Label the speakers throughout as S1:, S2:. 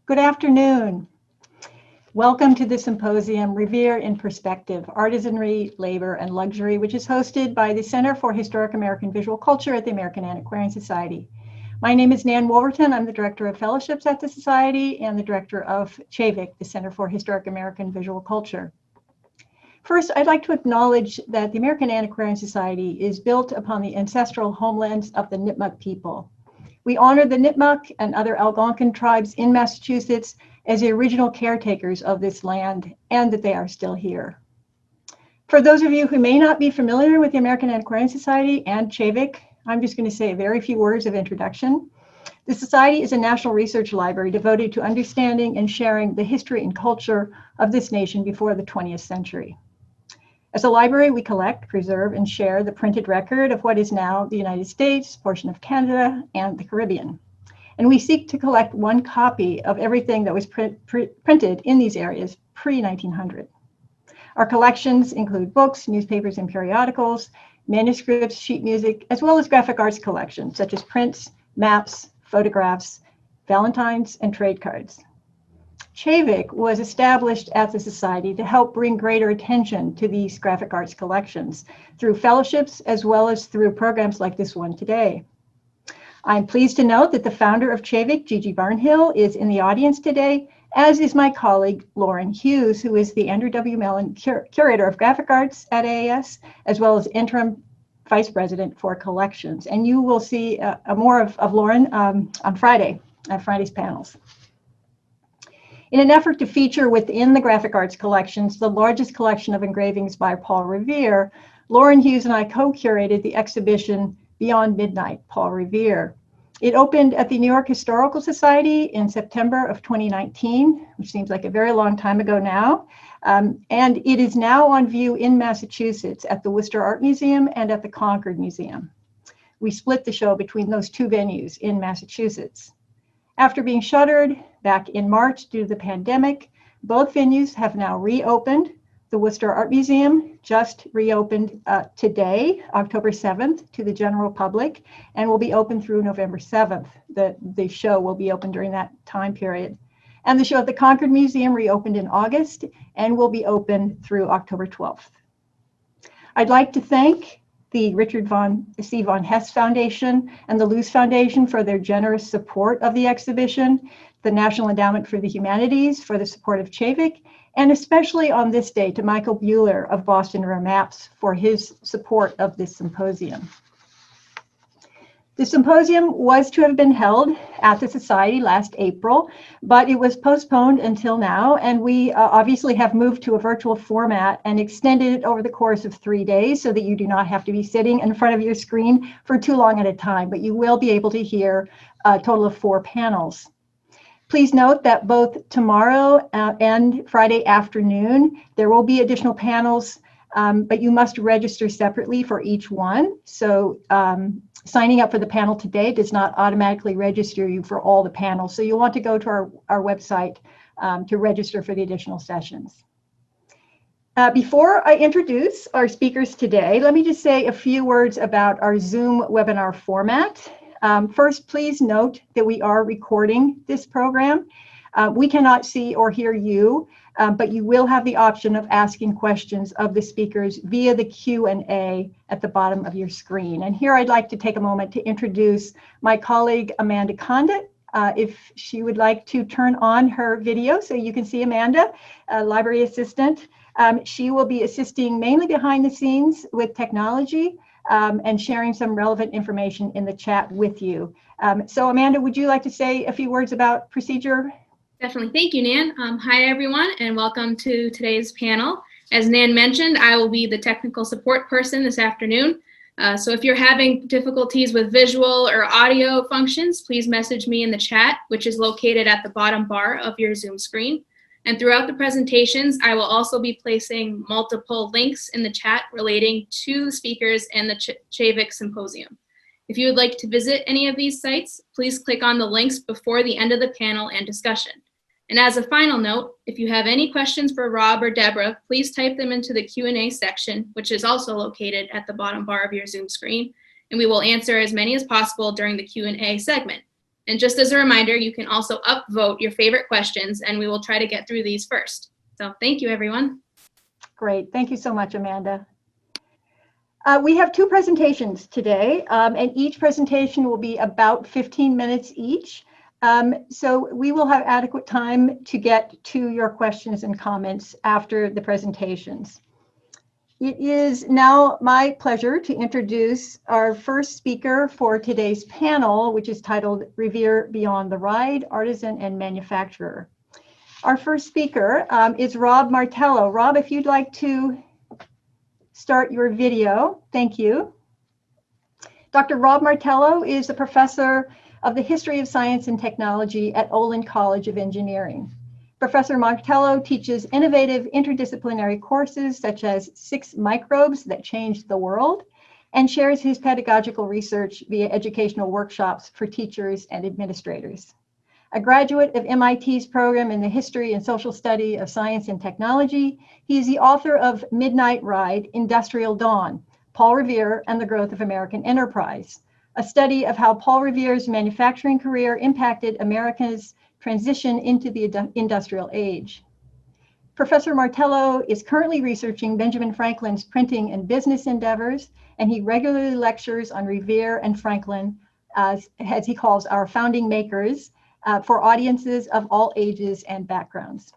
S1: Good afternoon. Welcome to the symposium, Revere in Perspective, Artisanry, Labor, and Luxury, which is hosted by the Center for Historic American Visual Culture at the American Antiquarian Society. My name is Nan Wolverton. I'm the Director of Fellowships at the Society and the Director of CHAViC, the Center for Historic American Visual Culture. First, I'd like to acknowledge that the American Antiquarian Society is built upon the ancestral homelands of the Nipmuc people. We honor the Nipmuc and other Algonquin tribes in Massachusetts as the original caretakers of this land, and that they are still here. For those of you who may not be familiar with the American Antiquarian Society and CHAViC, I'm just going to say a very few words of introduction. The Society is a national research library devoted to understanding and sharing the history and culture of this nation before the 20th century. As a library, we collect, preserve, and share the printed record of what is now the United States, portion of Canada, and the Caribbean. And we seek to collect one copy of everything that was printed in these areas pre-1900. Our collections include books, newspapers, and periodicals, manuscripts, sheet music, as well as graphic arts collections, such as prints, maps, photographs, valentines, and trade cards. CHAViC was established at the Society to help bring greater attention to these graphic arts collections through fellowships as well as through programs like this one today. I'm pleased to note that the founder of CHAViC, Gigi Barnhill, is in the audience today, as is my colleague, Lauren Hughes, who is the Andrew W. Mellon Curator of Graphic Arts at AAS, as well as Interim Vice President for Collections. And you will see more of Lauren on Friday, at Friday's panels. In an effort to feature within the graphic arts collections the largest collection of engravings by Paul Revere, Lauren Hughes and I co-curated the exhibition Beyond Midnight, Paul Revere. It opened at the New York Historical Society in September of 2019, which seems like a very long time ago now. And it is now on view in Massachusetts at the Worcester Art Museum and at the Concord Museum. We split the show between those two venues in Massachusetts. After being shuttered back in March due to the pandemic, both venues have now reopened. The Worcester Art Museum just reopened today, October 7th, to the general public, and will be open through November 7th. The show will be open during that time period. And the show at the Concord Museum reopened in August and will be open through October 12th. I'd like to thank the Richard C. von Hess Foundation and the Luce Foundation for their generous support of the exhibition, the National Endowment for the Humanities for the support of CHAViC, and especially on this day to Michael Buehler of Boston Rare Maps for his support of this symposium. The symposium was to have been held at the Society last April, but it was postponed until now, and we obviously have moved to a virtual format and extended it over the course of 3 days so that you do not have to be sitting in front of your screen for too long at a time, but you will be able to hear a total of 4 panels. Please note that both tomorrow and Friday afternoon, there will be additional panels, but you must register separately for each one. So signing up for the panel today does not automatically register you for all the panels. So you'll want to go to our website to register for the additional sessions. Before I introduce our speakers today, let me just say a few words about our Zoom webinar format. First, please note that we are recording this program. We cannot see or hear you, but you will have the option of asking questions of the speakers via the Q&A at the bottom of your screen. And here I'd like to take a moment to introduce my colleague, Amanda Condit, if she would like to turn on her video so you can see Amanda, a library assistant. She will be assisting mainly behind the scenes with technology and sharing some relevant information in the chat with you. So Amanda, would you like to say a few words about procedure?
S2: Definitely. Thank you, Nan. Hi, everyone, and welcome to today's panel. As Nan mentioned, I will be the technical support person this afternoon. So if you're having difficulties with visual or audio functions, please message me in the chat, which is located at the bottom bar of your Zoom screen. And throughout the presentations, I will also be placing multiple links in the chat relating to the speakers and the CHAViC Symposium. If you would like to visit any of these sites, please click on the links before the end of the panel and discussion. And as a final note, if you have any questions for Rob or Deborah, please type them into the Q&A section, which is also located at the bottom bar of your Zoom screen, and we will answer as many as possible during the Q&A segment. And just as a reminder, you can also upvote your favorite questions, and we will try to get through these first. So thank you, everyone.
S1: Great. Thank you so much, Amanda. We have two presentations today, and each presentation will be about 15 minutes each. So we will have adequate time to get to your questions and comments after the presentations. It is now my pleasure to introduce our first speaker for today's panel, which is titled Revere Beyond the Ride, Artisan and Manufacturer. Our first speaker is Rob Martello. Rob, if you'd like to start your video, thank you. Dr. Rob Martello is a professor of the History of Science and Technology at Olin College of Engineering. Professor Martello teaches innovative interdisciplinary courses such as 6 Microbes That Changed the World, and shares his pedagogical research via educational workshops for teachers and administrators. A graduate of MIT's program in the History and Social Study of Science and Technology, he is the author of Midnight Ride, Industrial Dawn, Paul Revere and the Growth of American Enterprise, a study of how Paul Revere's manufacturing career impacted America's transition into the industrial age. Professor Martello is currently researching Benjamin Franklin's printing and business endeavors, and he regularly lectures on Revere and Franklin, as he calls our founding makers, for audiences of all ages and backgrounds.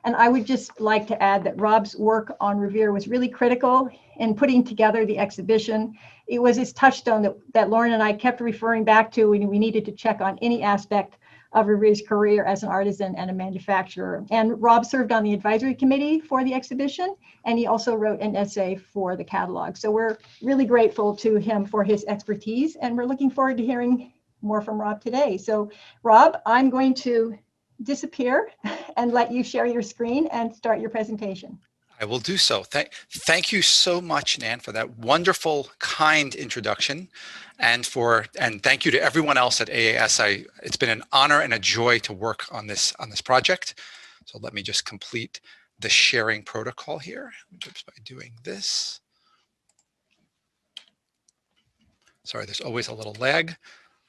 S1: And I would just like to add that Rob's work on Revere was really critical in putting together the exhibition. It was his touchstone that Lauren and I kept referring back to when we needed to check on any aspect of Revere's career as an artisan and a manufacturer. And Rob served on the advisory committee for the exhibition, and he also wrote an essay for the catalog. So we're really grateful to him for his expertise, and we're looking forward to hearing more from Rob today. So Rob, I'm going to disappear and let you share your screen and start your presentation.
S3: I will do so. Thank you so much, Nan, for that wonderful, kind introduction, and thank you to everyone else at AAS. It's been an honor and a joy to work on this project. So let me just complete the sharing protocol here just by doing this. Sorry, there's always a little lag.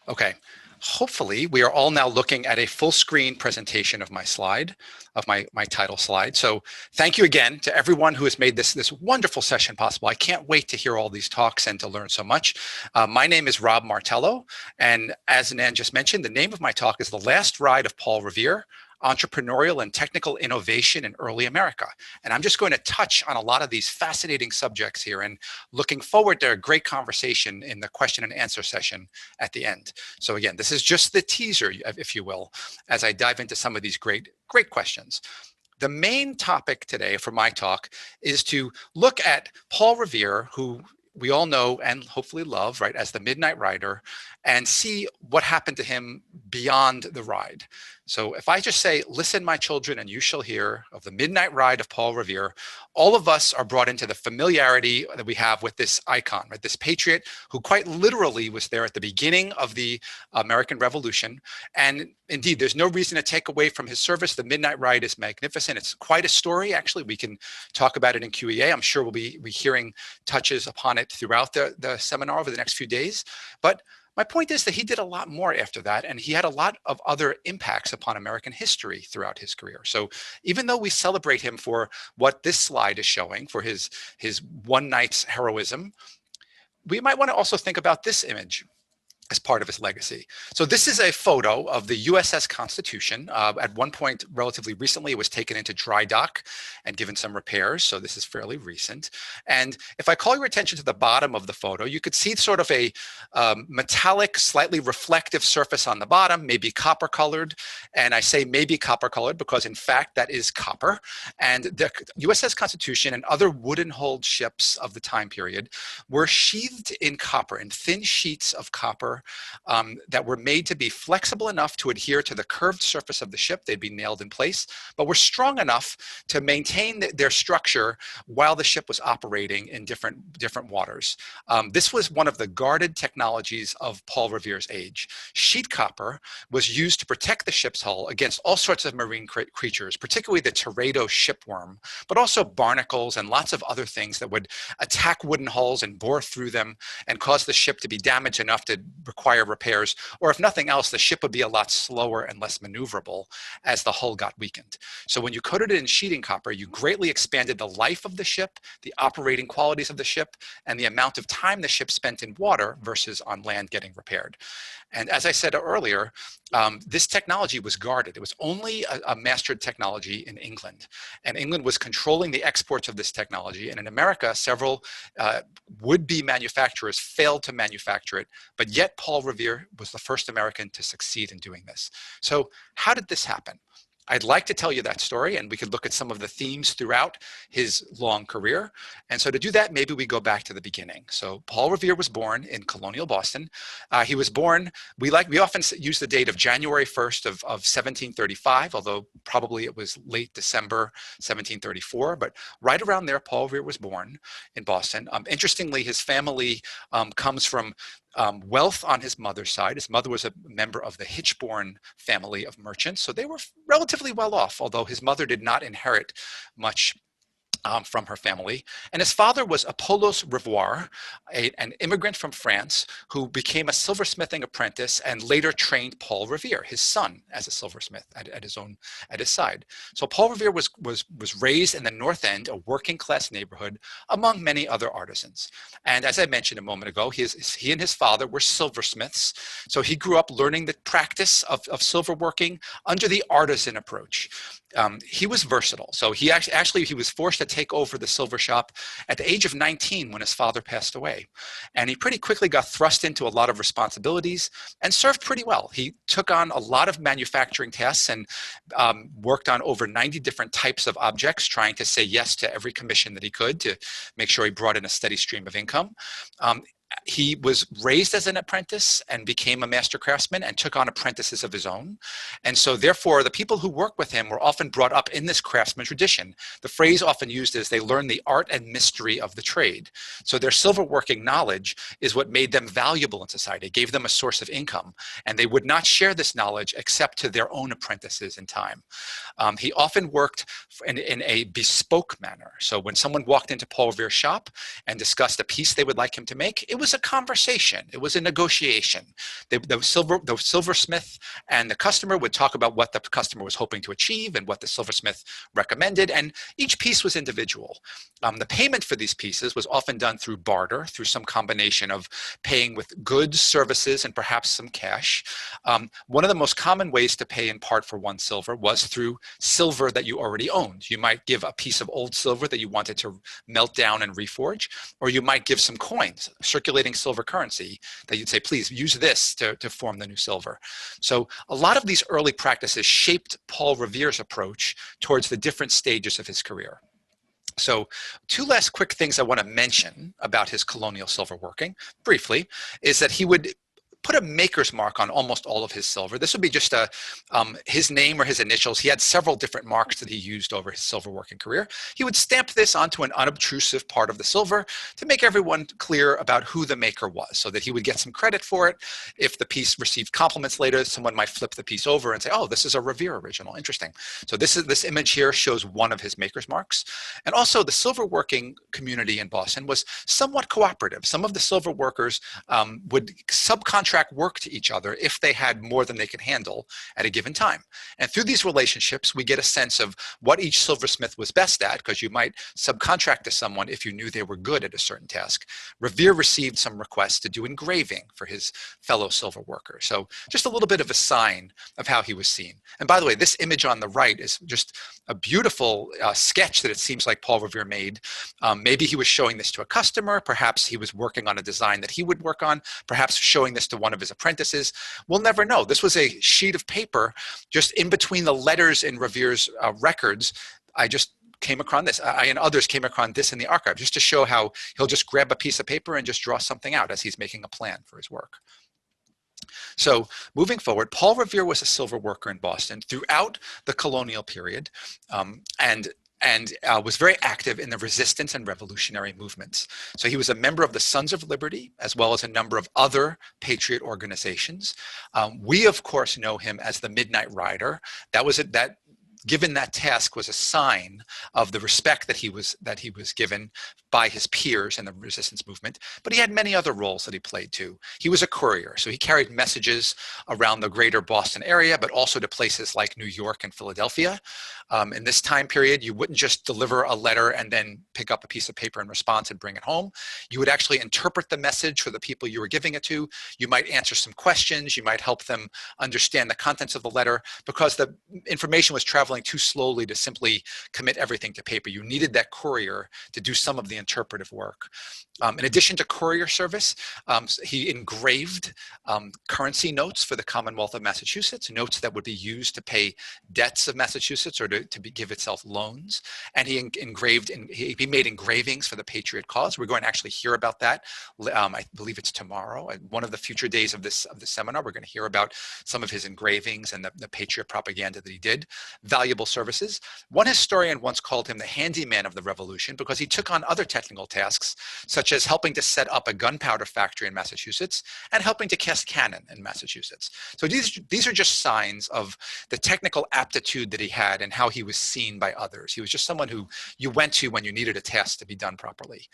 S3: Okay. Hopefully, we are all now looking at a full screen presentation of my slide, of my title slide. So thank you again to everyone who has made this wonderful session possible. I can't wait to hear all these talks and to learn so much. My name is Rob Martello, and as Nan just mentioned, the name of my talk is The Last Ride of Paul Revere, Entrepreneurial and Technical Innovation in Early America. And I'm just going to touch on a lot of these fascinating subjects here, and looking forward to a great conversation in the question and answer session at the end. So again, this is just the teaser, if you will, as I dive into some of these great questions. The main topic today for my talk is to look at Paul Revere, who we all know and hopefully love, right, as the Midnight Rider, and see what happened to him beyond the ride. So if I just say, listen, my children, and you shall hear of the Midnight Ride of Paul Revere, all of us are brought into the familiarity that we have with this icon, right? This patriot who quite literally was there at the beginning of the American Revolution. And indeed, there's no reason to take away from his service. The Midnight Ride is magnificent. It's quite a story, actually. We can talk about it in QEA. I'm sure we'll be hearing touches upon it throughout the seminar over the next few days. But my point is that he did a lot more after that, and he had a lot of other impacts upon American history throughout his career. So even though we celebrate him for what this slide is showing, for his one night's heroism, we might want to also think about this image as part of his legacy. So this is a photo of the USS Constitution. At one point, relatively recently, it was taken into dry dock and given some repairs. So this is fairly recent. And if I call your attention to the bottom of the photo, you could see sort of a metallic, slightly reflective surface on the bottom, maybe copper colored. And I say maybe copper colored because in fact, that is copper. And the USS Constitution and other wooden hulled ships of the time period were sheathed in copper, in thin sheets of copper that were made to be flexible enough to adhere to the curved surface of the ship. They'd be nailed in place, but were strong enough to maintain their structure while the ship was operating in different waters. This was one of the guarded technologies of Paul Revere's age. Sheet copper was used to protect the ship's hull against all sorts of marine creatures, particularly the Teredo shipworm, but also barnacles and lots of other things that would attack wooden hulls and bore through them and cause the ship to be damaged enough to require repairs, or if nothing else, the ship would be a lot slower and less maneuverable as the hull got weakened. So when you coated it in sheeting copper, you greatly expanded the life of the ship, the operating qualities of the ship, and the amount of time the ship spent in water versus on land getting repaired. And as I said earlier, this technology was guarded. It was only a mastered technology in England. And England was controlling the exports of this technology. And in America, several would-be manufacturers failed to manufacture it. But yet Paul Revere was the first American to succeed in doing this. So how did this happen? I'd like to tell you that story, and we could look at some of the themes throughout his long career. And so to do that, maybe we go back to the beginning. So Paul Revere was born in Colonial, Boston. He was born, we often use the date of January 1st of 1735, although probably it was late December 1734, but right around there, Paul Revere was born in Boston. Interestingly, his family comes from wealth on his mother's side. His mother was a member of the Hitchborn family of merchants, so they were relatively well off, although his mother did not inherit much from her family. And his father was Apollos Revere, an immigrant from France who became a silversmithing apprentice and later trained Paul Revere, his son, as a silversmith at his side. So Paul Revere was raised in the North End, a working class neighborhood, among many other artisans. And as I mentioned a moment ago, he and his father were silversmiths. So he grew up learning the practice of silver working under the artisan approach. He was versatile. So he was forced to take over the silver shop at the age of 19 when his father passed away. And he pretty quickly got thrust into a lot of responsibilities and served pretty well. He took on a lot of manufacturing tasks and worked on over 90 different types of objects, trying to say yes to every commission that he could to make sure he brought in a steady stream of income. He was raised as an apprentice and became a master craftsman and took on apprentices of his own. And so therefore, the people who worked with him were often brought up in this craftsman tradition. The phrase often used is they learned the art and mystery of the trade. So their silver working knowledge is what made them valuable in society, gave them a source of income. And they would not share this knowledge except to their own apprentices in time. He often worked in a bespoke manner. So when someone walked into Paul Revere's shop and discussed a piece they would like him to make, it was a conversation. It was a negotiation. The silversmith and the customer would talk about what the customer was hoping to achieve and what the silversmith recommended, and each piece was individual. The payment for these pieces was often done through barter, through some combination of paying with goods, services, and perhaps some cash. One of the most common ways to pay in part for one silver was through silver that you already owned. You might give a piece of old silver that you wanted to melt down and reforge, or you might give some coins, circulating silver currency, that you'd say, please use this to form the new silver. So a lot of these early practices shaped Paul Revere's approach towards the different stages of his career. So two last quick things I want to mention about his colonial silver working, briefly, is that he would put a maker's mark on almost all of his silver. This would be just his name or his initials. He had several different marks that he used over his silver working career. He would stamp this onto an unobtrusive part of the silver to make everyone clear about who the maker was, so that he would get some credit for it. If the piece received compliments later, someone might flip the piece over and say, oh, this is a Revere original, interesting. So this image here shows one of his maker's marks. And also the silver working community in Boston was somewhat cooperative. Some of the silver workers would subcontract work to each other if they had more than they could handle at a given time. And through these relationships, we get a sense of what each silversmith was best at, because you might subcontract to someone if you knew they were good at a certain task. Revere received some requests to do engraving for his fellow silver workers. So just a little bit of a sign of how he was seen. And by the way, this image on the right is just a beautiful sketch that it seems like Paul Revere made. Maybe he was showing this to a customer. Perhaps he was working on a design that he would work on, perhaps showing this to one of his apprentices. We'll never know. This was a sheet of paper just in between the letters in Revere's records. I just came across this. I and others came across this in the archive just to show how he'll just grab a piece of paper and just draw something out as he's making a plan for his work. So moving forward, Paul Revere was a silver worker in Boston throughout the colonial period, and was very active in the resistance and revolutionary movements. So he was a member of the Sons of Liberty, as well as a number of other patriot organizations. We, of course, know him as the Midnight Rider. That given that task was a sign of the respect that he was given by his peers in the resistance movement. But he had many other roles that he played too. He was a courier, so he carried messages around the greater Boston area, but also to places like New York and Philadelphia. In this time period, you wouldn't just deliver a letter and then pick up a piece of paper in response and bring it home. You would actually interpret the message for the people you were giving it to. You might answer some questions. You might help them understand the contents of the letter, because the information was traveling too slowly to simply commit everything to paper. You needed that courier to do some of the interpretive work. In addition to courier service, he engraved currency notes for the Commonwealth of Massachusetts, notes that would be used to pay debts of Massachusetts or to give itself loans. And he made engravings for the Patriot cause. We're going to actually hear about that. I believe it's tomorrow. One of the future days of this seminar, we're going to hear about some of his engravings and the Patriot propaganda that he did. Valuable services. One historian once called him the handyman of the Revolution because he took on other technical tasks, such as helping to set up a gunpowder factory in Massachusetts and helping to cast cannon in Massachusetts. So these are just signs of the technical aptitude that he had and how he was seen by others. He was just someone who you went to when you needed a task to be done properly.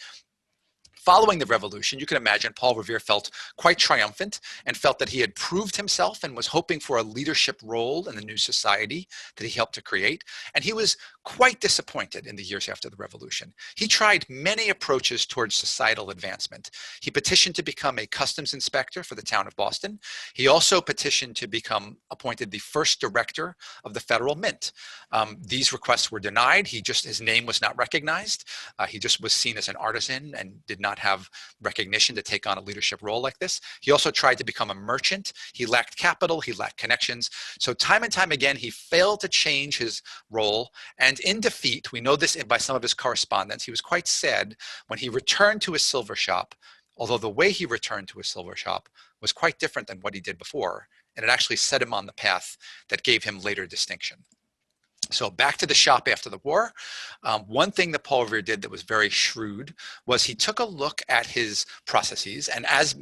S3: Following the revolution, you can imagine Paul Revere felt quite triumphant and felt that he had proved himself and was hoping for a leadership role in the new society that he helped to create. And he was quite disappointed in the years after the revolution. He tried many approaches towards societal advancement. He petitioned to become a customs inspector for the town of Boston. He also petitioned to become appointed the first director of the Federal Mint. These requests were denied. His name was not recognized. He just was seen as an artisan and did not have recognition to take on a leadership role like this. He also tried to become a merchant. He lacked capital, he lacked connections. So time and time again, he failed to change his role. And in defeat, we know this by some of his correspondence, he was quite sad when he returned to his silver shop, although the way he returned to his silver shop was quite different than what he did before. And it actually set him on the path that gave him later distinction. So back to the shop after the war. One thing that Paul Revere did that was very shrewd was he took a look at his processes, and as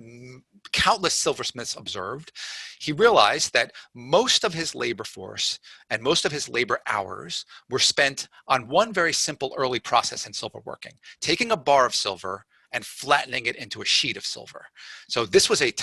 S3: countless silversmiths observed, he realized that most of his labor force and most of his labor hours were spent on one very simple early process in silver working, taking a bar of silver and flattening it into a sheet of silver. So this was a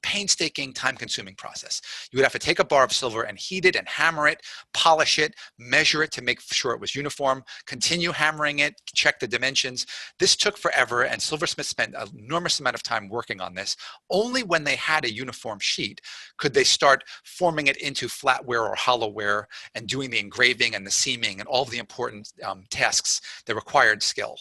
S3: painstaking, time-consuming process. You would have to take a bar of silver and heat it and hammer it, polish it, measure it to make sure it was uniform, continue hammering it, check the dimensions. This took forever, and silversmiths spent an enormous amount of time working on this. Only when they had a uniform sheet could they start forming it into flatware or hollowware and doing the engraving and the seaming and all of the important tasks that required skill.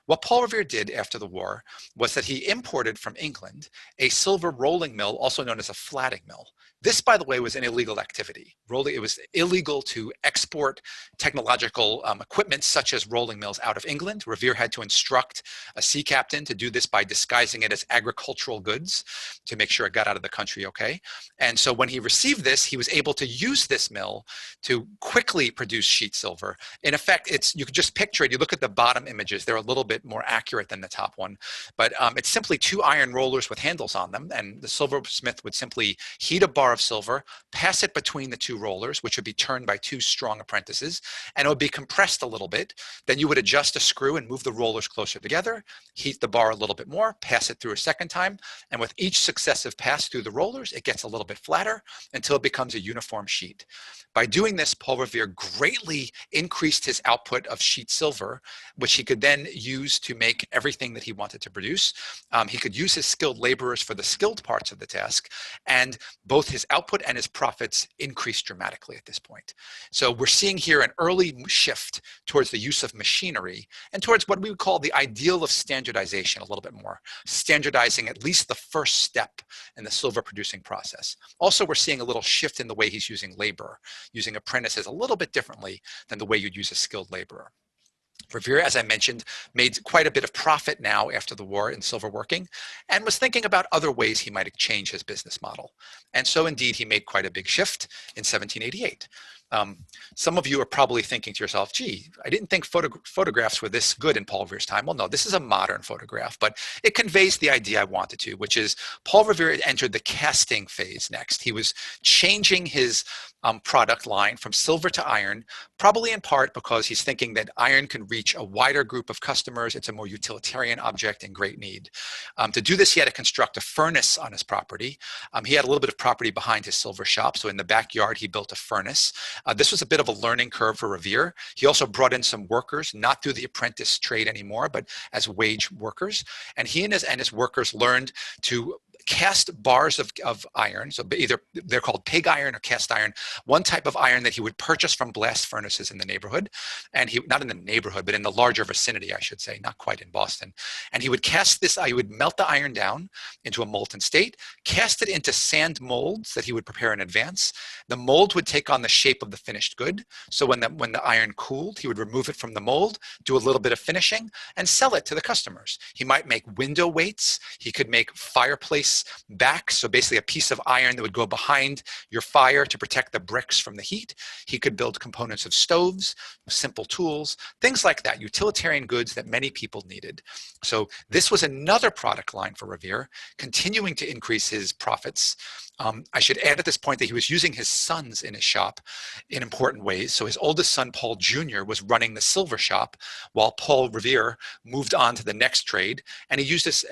S3: What Paul Revere did after the war was that he imported from England a silver rolling mill, also known as a flatting mill. This, by the way, was an illegal activity. It was illegal to export technological equipment such as rolling mills out of England. Revere had to instruct a sea captain to do this by disguising it as agricultural goods to make sure it got out of the country okay. And so when he received this, he was able to use this mill to quickly produce sheet silver. In effect, you could just picture it. You look at the bottom images, they're a little bit more accurate than the top one, but it's simply two iron rollers with handles on them, and the silversmith would simply heat a bar of silver, pass it between the two rollers, which would be turned by two strong apprentices, and it would be compressed a little bit. Then you would adjust a screw and move the rollers closer together, heat the bar a little bit more, pass it through a second time, and with each successive pass through the rollers, it gets a little bit flatter until it becomes a uniform sheet. By doing this, Paul Revere greatly increased his output of sheet silver, which he could then use to make everything that he wanted to produce. He could use his skilled laborers for the skilled parts of the task, and both his output and his profits increased dramatically at this point. So we're seeing here an early shift towards the use of machinery and towards what we would call the ideal of standardization a little bit more, standardizing at least the first step in the silver producing process. Also, we're seeing a little shift in the way he's using labor, using apprentices a little bit differently than the way you'd use a skilled laborer. Revere, as I mentioned, made quite a bit of profit now after the war in silver working and was thinking about other ways he might change his business model. And so indeed, he made quite a big shift in 1788. Some of you are probably thinking to yourself, gee, I didn't think photographs were this good in Paul Revere's time. Well, no, this is a modern photograph, but it conveys the idea I wanted to, which is Paul Revere entered the casting phase next. He was changing his product line from silver to iron, probably in part because he's thinking that iron can reach a wider group of customers. It's a more utilitarian object in great need. To do this, he had to construct a furnace on his property. He had a little bit of property behind his silver shop, so in the backyard he built a furnace. This was a bit of a learning curve for Revere. He also brought in some workers, not through the apprentice trade anymore, but as wage workers. And he and his workers learned to cast bars of iron, so either they're called pig iron or cast iron, one type of iron that he would purchase from blast furnaces in the neighborhood, and he, not in the neighborhood, but in the larger vicinity, I should say, not quite in Boston. And he would cast this, he would melt the iron down into a molten state, cast it into sand molds that he would prepare in advance. The mold would take on the shape of the finished good. So when the iron cooled, he would remove it from the mold, do a little bit of finishing, and sell it to the customers. He might make window weights. He could make fireplace backs, so basically a piece of iron that would go behind your fire to protect the bricks from the heat. He could build components of stoves, simple tools, things like that, utilitarian goods that many people needed. So this was another product line for Revere, continuing to increase his profits. I should add at this point that he was using his sons in his shop in important ways. So his oldest son, Paul Jr., was running the silver shop while Paul Revere moved on to the next trade. And he used his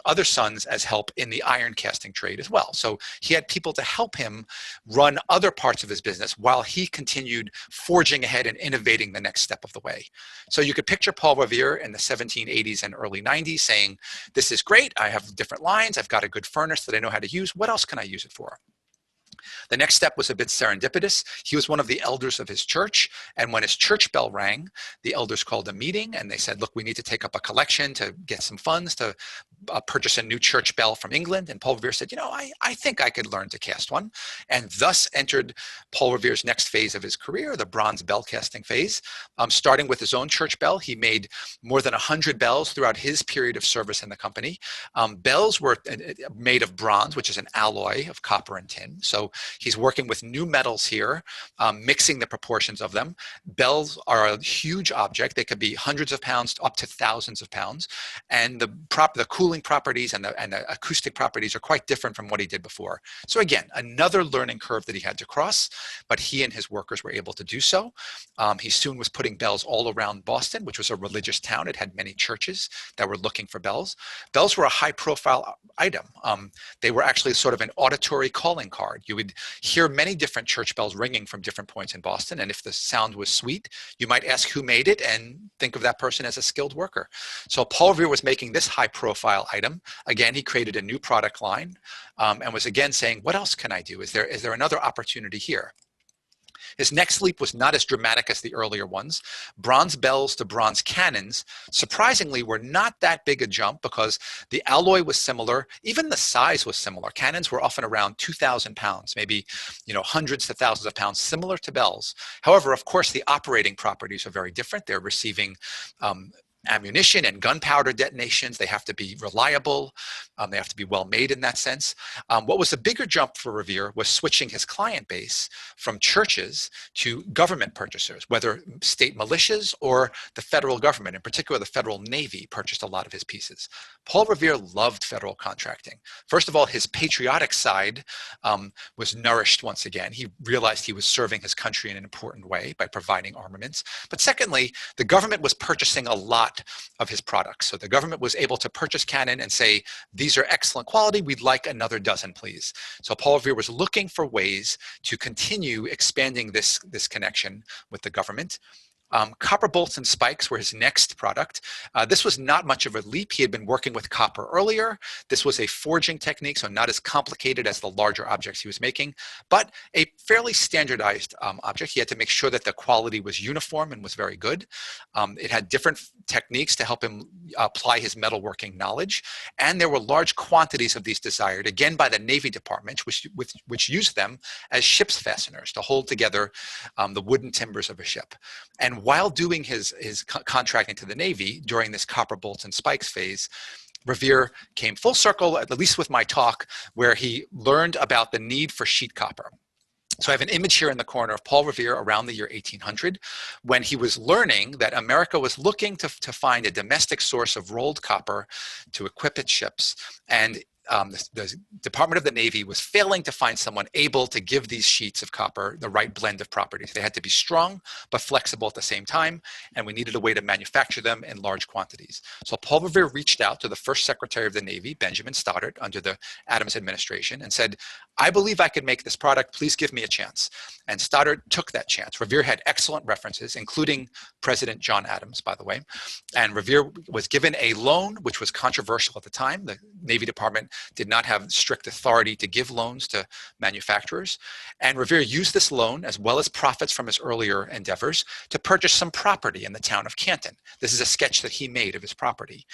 S3: other sons as help in the iron casting trade as well. So he had people to help him run other parts of his business while he continued forging ahead and innovating the next step of the way. So you could picture Paul Revere in the 1780s and early 90s saying, this is great. I have different lines. I've got a good furnace that I know how to use. What else can I use it for? The next step was a bit serendipitous. He was one of the elders of his church, and when his church bell rang, the elders called a meeting and they said, look, we need to take up a collection to get some funds to purchase a new church bell from England. And Paul Revere said, you know, I think I could learn to cast one, and thus entered Paul Revere's next phase of his career, the bronze bell casting phase. Starting with his own church bell, he made more than 100 bells throughout his period of service in the company. Bells were made of bronze, which is an alloy of copper and tin. So he's working with new metals here, mixing the proportions of them. Bells are a huge object. They could be hundreds of pounds up to thousands of pounds. And the cooling properties and the acoustic properties are quite different from what he did before. So again, another learning curve that he had to cross, but he and his workers were able to do so. He soon was putting bells all around Boston, which was a religious town. It had many churches that were looking for bells. Bells were a high profile item. They were actually sort of an auditory calling card. You would hear many different church bells ringing from different points in Boston. And if the sound was sweet, you might ask who made it and think of that person as a skilled worker. So Paul Revere was making this high profile item. Again, he created a new product line and was again saying, what else can I do? Is there another opportunity here? His next leap was not as dramatic as the earlier ones. Bronze bells to bronze cannons, surprisingly, were not that big a jump because the alloy was similar. Even the size was similar. Cannons were often around 2,000 pounds, maybe hundreds to thousands of pounds, similar to bells. However, of course, the operating properties are very different. They're receiving ammunition and gunpowder detonations. They have to be reliable. They have to be well made in that sense. What was a bigger jump for Revere was switching his client base from churches to government purchasers, whether state militias or the federal government. In particular, the Federal Navy purchased a lot of his pieces. Paul Revere loved federal contracting. First of all, his patriotic side was nourished once again. He realized he was serving his country in an important way by providing armaments. But secondly, the government was purchasing a lot of his products. So the government was able to purchase cannon and say, these are excellent quality, we'd like another dozen, please. So Paul Revere was looking for ways to continue expanding this connection with the government. Copper bolts and spikes were his next product. This was not much of a leap. He had been working with copper earlier. This was a forging technique, so not as complicated as the larger objects he was making, but a fairly standardized object. He had to make sure that the quality was uniform and was very good. It had different techniques to help him apply his metalworking knowledge, and there were large quantities of these desired, again by the Navy Department, which used them as ship's fasteners to hold together the wooden timbers of a ship. And while doing his contracting to the Navy during this copper bolts and spikes phase, Revere came full circle, at least with my talk, where he learned about the need for sheet copper. So I have an image here in the corner of Paul Revere around the year 1800, when he was learning that America was looking to find a domestic source of rolled copper to equip its ships. And the Department of the Navy was failing to find someone able to give these sheets of copper the right blend of properties. They had to be strong but flexible at the same time, and we needed a way to manufacture them in large quantities. So Paul Revere reached out to the first Secretary of the Navy, Benjamin Stoddard, under the Adams administration, and said, I believe I could make this product. Please give me a chance. And Stoddard took that chance. Revere had excellent references, including President John Adams, by the way. And Revere was given a loan, which was controversial at the time. The Navy Department did not have strict authority to give loans to manufacturers. And Revere used this loan, as well as profits from his earlier endeavors, to purchase some property in the town of Canton. This is a sketch that he made of his property.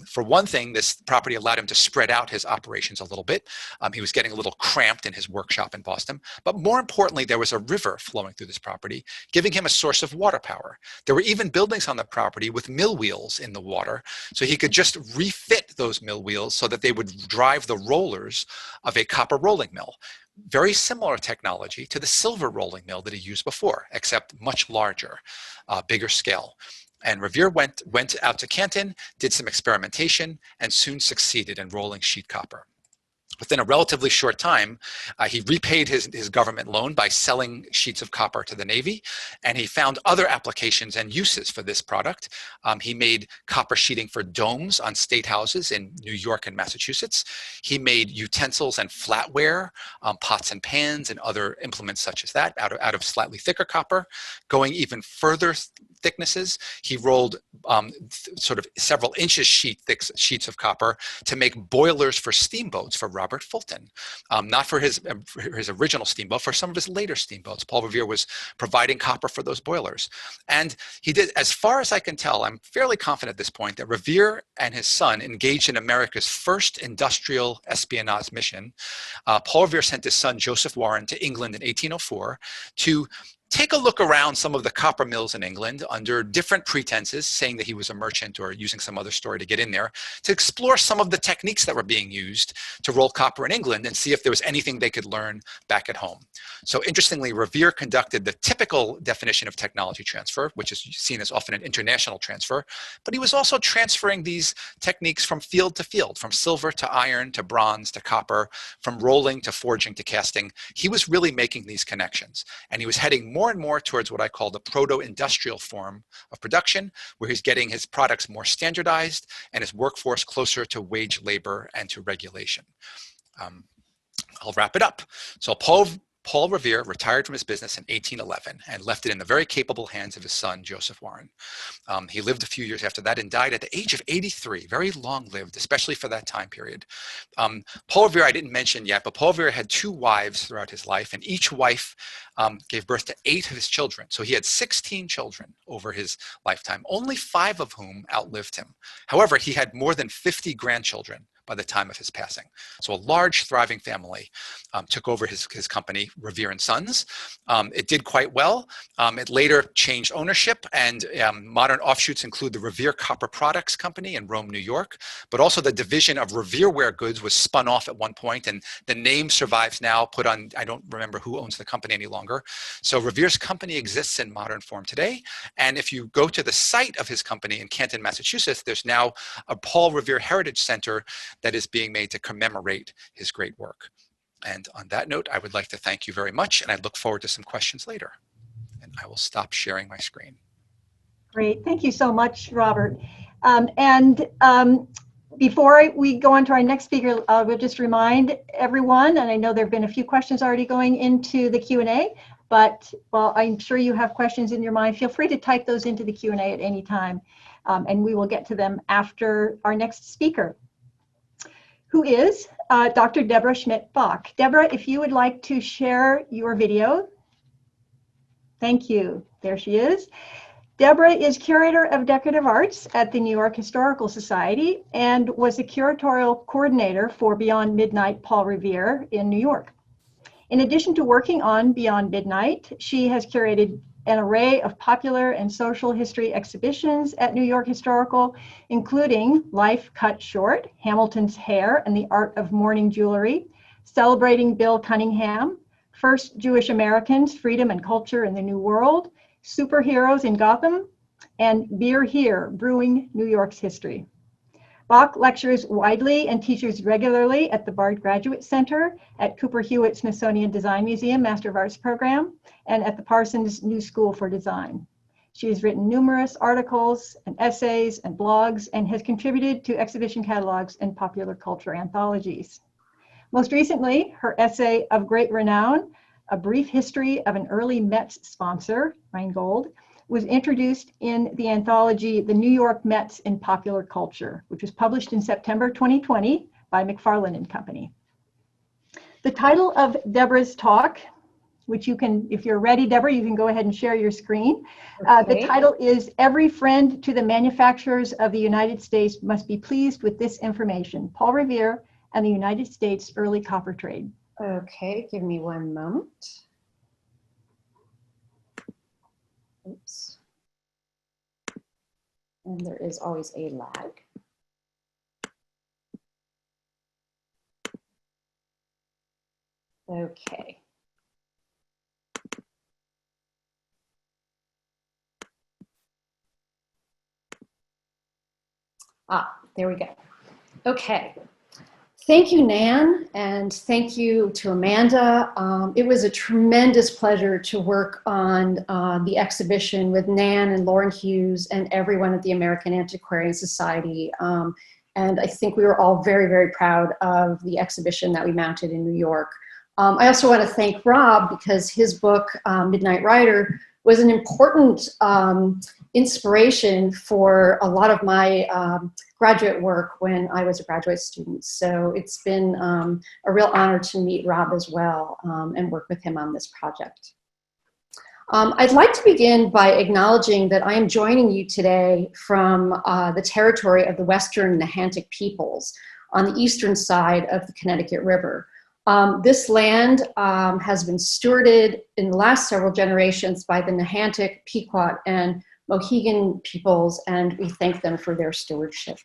S3: For one thing, this property allowed him to spread out his operations a little bit. He was getting a little cramped in his workshop in Boston. But more importantly, there was a river flowing through this property, giving him a source of water power. There were even buildings on the property with mill wheels in the water, so he could just refit those mill wheels so that they would drive the rollers of a copper rolling mill. Very similar technology to the silver rolling mill that he used before, except much larger, bigger scale. And Revere went out to Canton, did some experimentation, and soon succeeded in rolling sheet copper. Within a relatively short time, he repaid his government loan by selling sheets of copper to the Navy, and he found other applications and uses for this product. He made copper sheeting for domes on state houses in New York and Massachusetts. He made utensils and flatware, pots and pans, and other implements such as that out of slightly thicker copper. Going even further thicknesses, he rolled sort of several inches thick sheets of copper to make boilers for steamboats for Robert Fulton, not for his original steamboat, for some of his later steamboats. Paul Revere was providing copper for those boilers. And he did, as far as I can tell, I'm fairly confident at this point that Revere and his son engaged in America's first industrial espionage mission. Paul Revere sent his son, Joseph Warren, to England in 1804 to take a look around some of the copper mills in England under different pretenses, saying that he was a merchant or using some other story to get in there, to explore some of the techniques that were being used to roll copper in England and see if there was anything they could learn back at home. So interestingly, Revere conducted the typical definition of technology transfer, which is seen as often an international transfer, but he was also transferring these techniques from field to field, from silver to iron to bronze to copper, from rolling to forging to casting. He was really making these connections, and he was heading more and more towards what I call the proto-industrial form of production, where he's getting his products more standardized and his workforce closer to wage labor and to regulation. I'll wrap it up. So Paul Revere retired from his business in 1811 and left it in the very capable hands of his son, Joseph Warren. He lived a few years after that and died at the age of 83, very long-lived, especially for that time period. Paul Revere, I didn't mention yet, but Paul Revere had 2 wives throughout his life, and each wife gave birth to 8 of his children. So he had 16 children over his lifetime, only 5 of whom outlived him. However, he had more than 50 grandchildren by the time of his passing. So a large, thriving family took over his company, Revere and Sons. It did quite well. It later changed ownership, and modern offshoots include the Revere Copper Products Company in Rome, New York, but also the division of Revere Ware Goods was spun off at one point, and the name survives now, put on, I don't remember who owns the company any longer. So Revere's company exists in modern form today, and if you go to the site of his company in Canton, Massachusetts, there's now a Paul Revere Heritage Center that is being made to commemorate his great work. And on that note, I would like to thank you very much, and I look forward to some questions later. And I will stop sharing my screen.
S1: Great, thank you so much, Robert. Before we go on to our next speaker, we'll just remind everyone, and I know there have been a few questions already going into the Q&A, but while I'm sure you have questions in your mind, feel free to type those into the Q&A at any time, and we will get to them after our next speaker, who is Dr. Debra Schmidt Bach. Deborah, if you would like to share your video. Thank you. There she is. Deborah is Curator of Decorative Arts at the New York Historical Society and was the curatorial coordinator for Beyond Midnight Paul Revere in New York. In addition to working on Beyond Midnight, she has curated an array of popular and social history exhibitions at New York Historical, including Life Cut Short, Hamilton's Hair and the Art of Mourning Jewelry, Celebrating Bill Cunningham, First Jewish Americans, Freedom and Culture in the New World, Superheroes in Gotham, and Beer Here, Brewing New York's History. Bach lectures widely and teaches regularly at the Bard Graduate Center, at Cooper Hewitt Smithsonian Design Museum Master of Arts program, and at the Parsons New School for Design. She has written numerous articles and essays and blogs and has contributed to exhibition catalogs and popular culture anthologies. Most recently, her essay Of Great Renown, A Brief History of an Early Mets Sponsor, Rheingold, was introduced in the anthology The New York Mets in Popular Culture, which was published in September 2020 by McFarland and Company. The title of Deborah's talk, which you can, if you're ready, Deborah, you can go ahead and share your screen.
S4: Okay.
S1: The title is Every Friend to the Manufacturers of the United States Must Be Pleased with This Information, Paul Revere and the United States Early Copper Trade.
S4: Okay, give me one moment. Oops. And there is always a lag. Okay. There we go. Okay. Thank you, Nan, and thank you to Amanda. It was a tremendous pleasure to work on the exhibition with Nan and Lauren Hughes and everyone at the American Antiquarian Society. And I think we were all very, very proud of the exhibition that we mounted in New York. I also want to thank Rob because his book, Midnight Rider, was an important inspiration for a lot of my graduate work when I was a graduate student. So it's been a real honor to meet Rob as well and work with him on this project. I'd like to begin by acknowledging that I am joining you today from the territory of the Western Nahantic peoples on the eastern side of the Connecticut River. This land has been stewarded in the last several generations by the Nahantic, Pequot, and Mohegan peoples, and we thank them for their stewardship.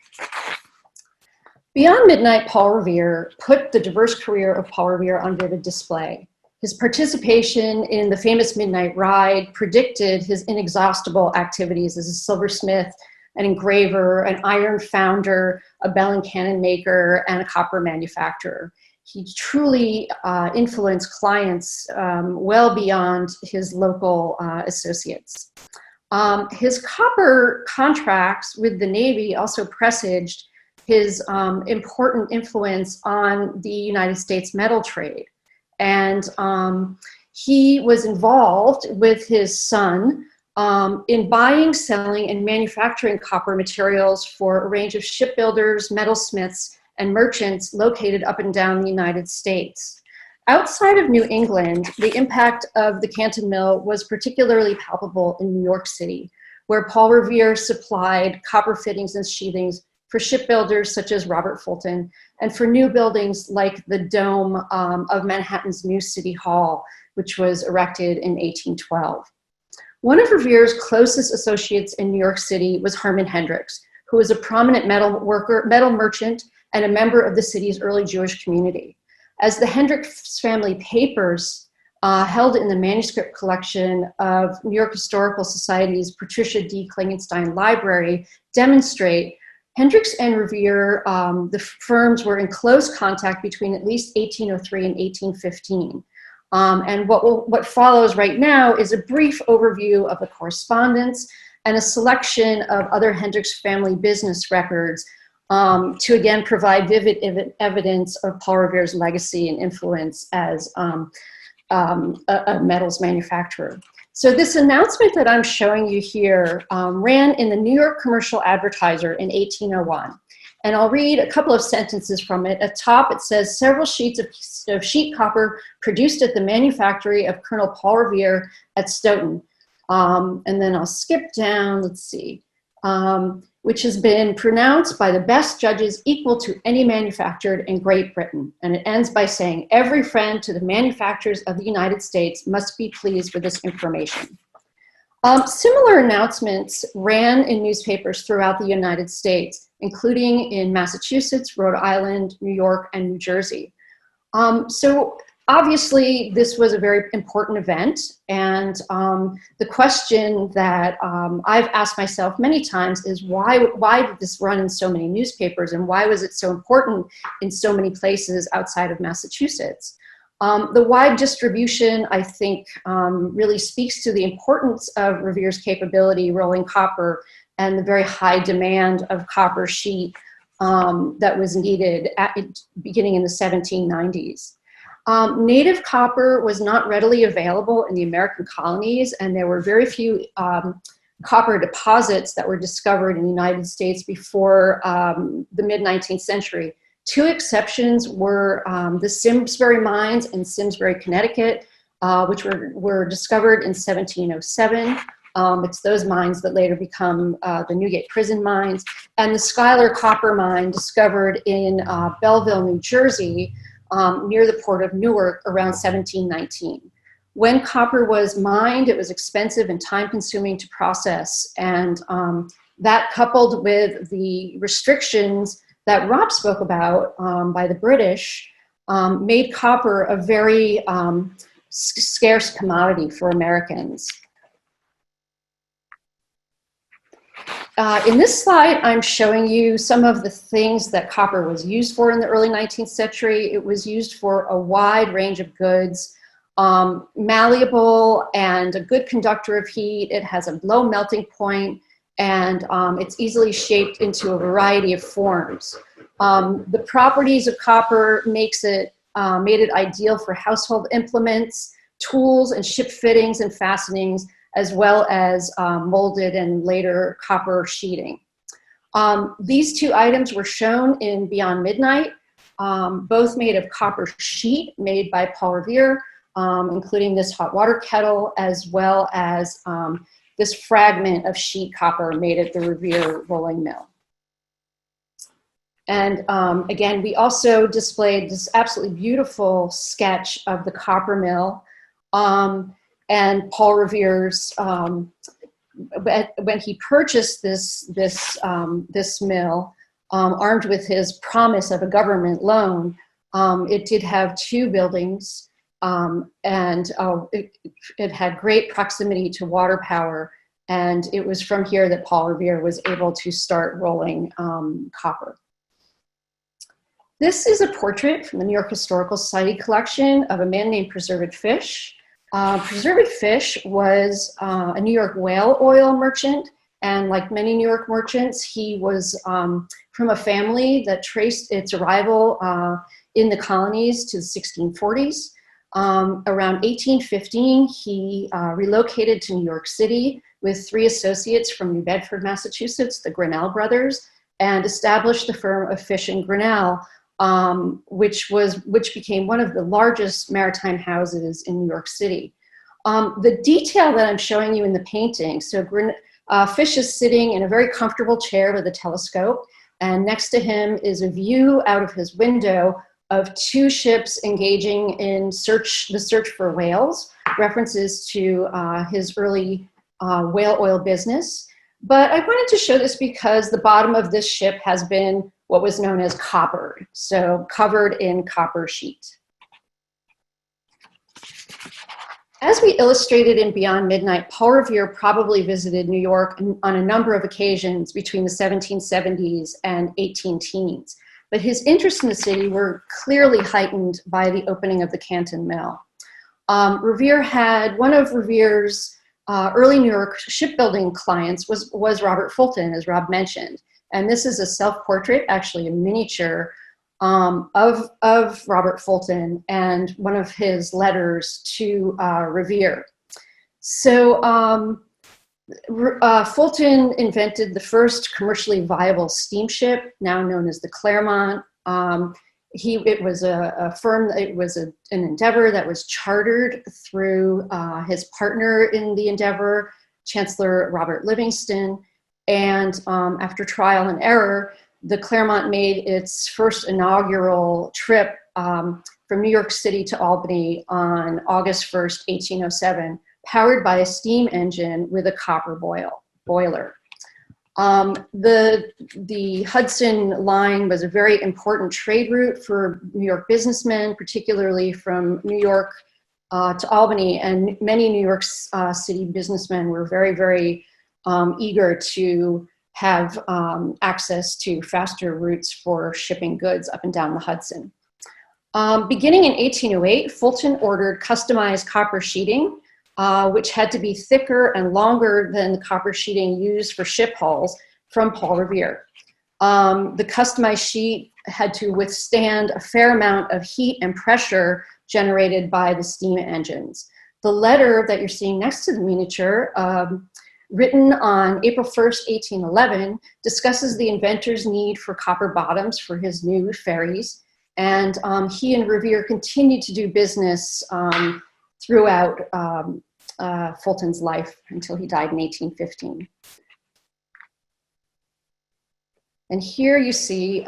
S4: Beyond Midnight, Paul Revere put the diverse career of Paul Revere on vivid display. His participation in the famous Midnight Ride predicted his inexhaustible activities as a silversmith, an engraver, an iron founder, a bell and cannon maker, and a copper manufacturer. He truly influenced clients well beyond his local associates. His copper contracts with the Navy also presaged his important influence on the United States metal trade. And he was involved with his son in buying, selling, and manufacturing copper materials for a range of shipbuilders, metalsmiths, and merchants located up and down the United States. Outside of New England, the impact of the Canton Mill was particularly palpable in New York City, where Paul Revere supplied copper fittings and sheathings for shipbuilders such as Robert Fulton, and for new buildings like the dome of Manhattan's new City Hall, which was erected in 1812. One of Revere's closest associates in New York City was Harmon Hendricks, who was a prominent metal merchant, and a member of the city's early Jewish community. As the Hendricks family papers held in the manuscript collection of New York Historical Society's Patricia D. Klingenstein Library demonstrate, Hendricks and Revere, the firms were in close contact between at least 1803 and 1815. And what follows right now is a brief overview of the correspondence and a selection of other Hendricks family business records to again provide vivid evidence of Paul Revere's legacy and influence as a metals manufacturer. So this announcement that I'm showing you here ran in the New York Commercial Advertiser in 1801. And I'll read a couple of sentences from it. At top, it says, several sheets of sheet copper produced at the manufactory of Colonel Paul Revere at Stoughton. And then I'll skip down, let's see, which has been pronounced by the best judges equal to any manufactured in Great Britain. And it ends by saying, every friend to the manufacturers of the United States must be pleased with this information. Similar announcements ran in newspapers throughout the United States, including in Massachusetts, Rhode Island, New York, and New Jersey. So Obviously, this was a very important event, and the question that I've asked myself many times is why did this run in so many newspapers, and why was it so important in so many places outside of Massachusetts? The wide distribution, I think, really speaks to the importance of Revere's capability rolling copper and the very high demand of copper sheet that was needed beginning in the 1790s. Native copper was not readily available in the American colonies, and there were very few copper deposits that were discovered in the United States before the mid-19th century. Two exceptions were the Simsbury mines in Simsbury, Connecticut, which were discovered in 1707. It's those mines that later become the Newgate prison mines, and the Schuyler copper mine discovered in Belleville, New Jersey, near the port of Newark around 1719. When copper was mined, it was expensive and time-consuming to process, and that, coupled with the restrictions that Rob spoke about by the British, made copper a very scarce commodity for Americans. In this slide, I'm showing you some of the things that copper was used for in the early 19th century. It was used for a wide range of goods, malleable and a good conductor of heat. It has a low melting point, and it's easily shaped into a variety of forms. The properties of copper made it ideal for household implements, tools, and ship fittings and fastenings, as well as molded and later copper sheeting. These two items were shown in Beyond Midnight, both made of copper sheet made by Paul Revere, including this hot water kettle, as well as this fragment of sheet copper made at the Revere rolling mill. And again, we also displayed this absolutely beautiful sketch of the copper mill. And Paul Revere's, when he purchased this mill, armed with his promise of a government loan, it did have two buildings, and it had great proximity to water power, and it was from here that Paul Revere was able to start rolling copper. This is a portrait from the New York Historical Society collection of a man named Preserved Fish. Preserved Fish was a New York whale oil merchant, and like many New York merchants, he was from a family that traced its arrival in the colonies to the 1640s. Around 1815, he relocated to New York City with three associates from New Bedford, Massachusetts, the Grinnell brothers, and established the firm of Fish and Grinnell, which became one of the largest maritime houses in New York City. The detail that I'm showing you in the painting, so Fish is sitting in a very comfortable chair with a telescope, and next to him is a view out of his window of two ships engaging in the search for whales, references to his early whale oil business. But I wanted to show this because the bottom of this ship has been what was known as coppered, so covered in copper sheet. As we illustrated in Beyond Midnight, Paul Revere probably visited New York on a number of occasions between the 1770s and 18-teens, but his interest in the city were clearly heightened by the opening of the Canton Mill. Revere had one of Revere's early New York shipbuilding clients was Robert Fulton, as Rob mentioned. And this is a self-portrait, actually a miniature, of Robert Fulton and one of his letters to Revere. So Fulton invented the first commercially viable steamship, now known as the Claremont. It was an endeavor that was chartered through his partner in the endeavor, Chancellor Robert Livingston. And after trial and error, the Claremont made its first inaugural trip from New York City to Albany on August 1st, 1807, powered by a steam engine with a copper boiler. The Hudson line was a very important trade route for New York businessmen, particularly from New York to Albany, and many New York City businessmen were very, very eager to have access to faster routes for shipping goods up and down the Hudson. Beginning in 1808, Fulton ordered customized copper sheeting, which had to be thicker and longer than the copper sheeting used for ship hulls from Paul Revere. The customized sheet had to withstand a fair amount of heat and pressure generated by the steam engines. The letter that you're seeing next to the miniature, written on April 1st, 1811, discusses the inventor's need for copper bottoms for his new ferries. And he and Revere continued to do business throughout Fulton's life until he died in 1815. And here you see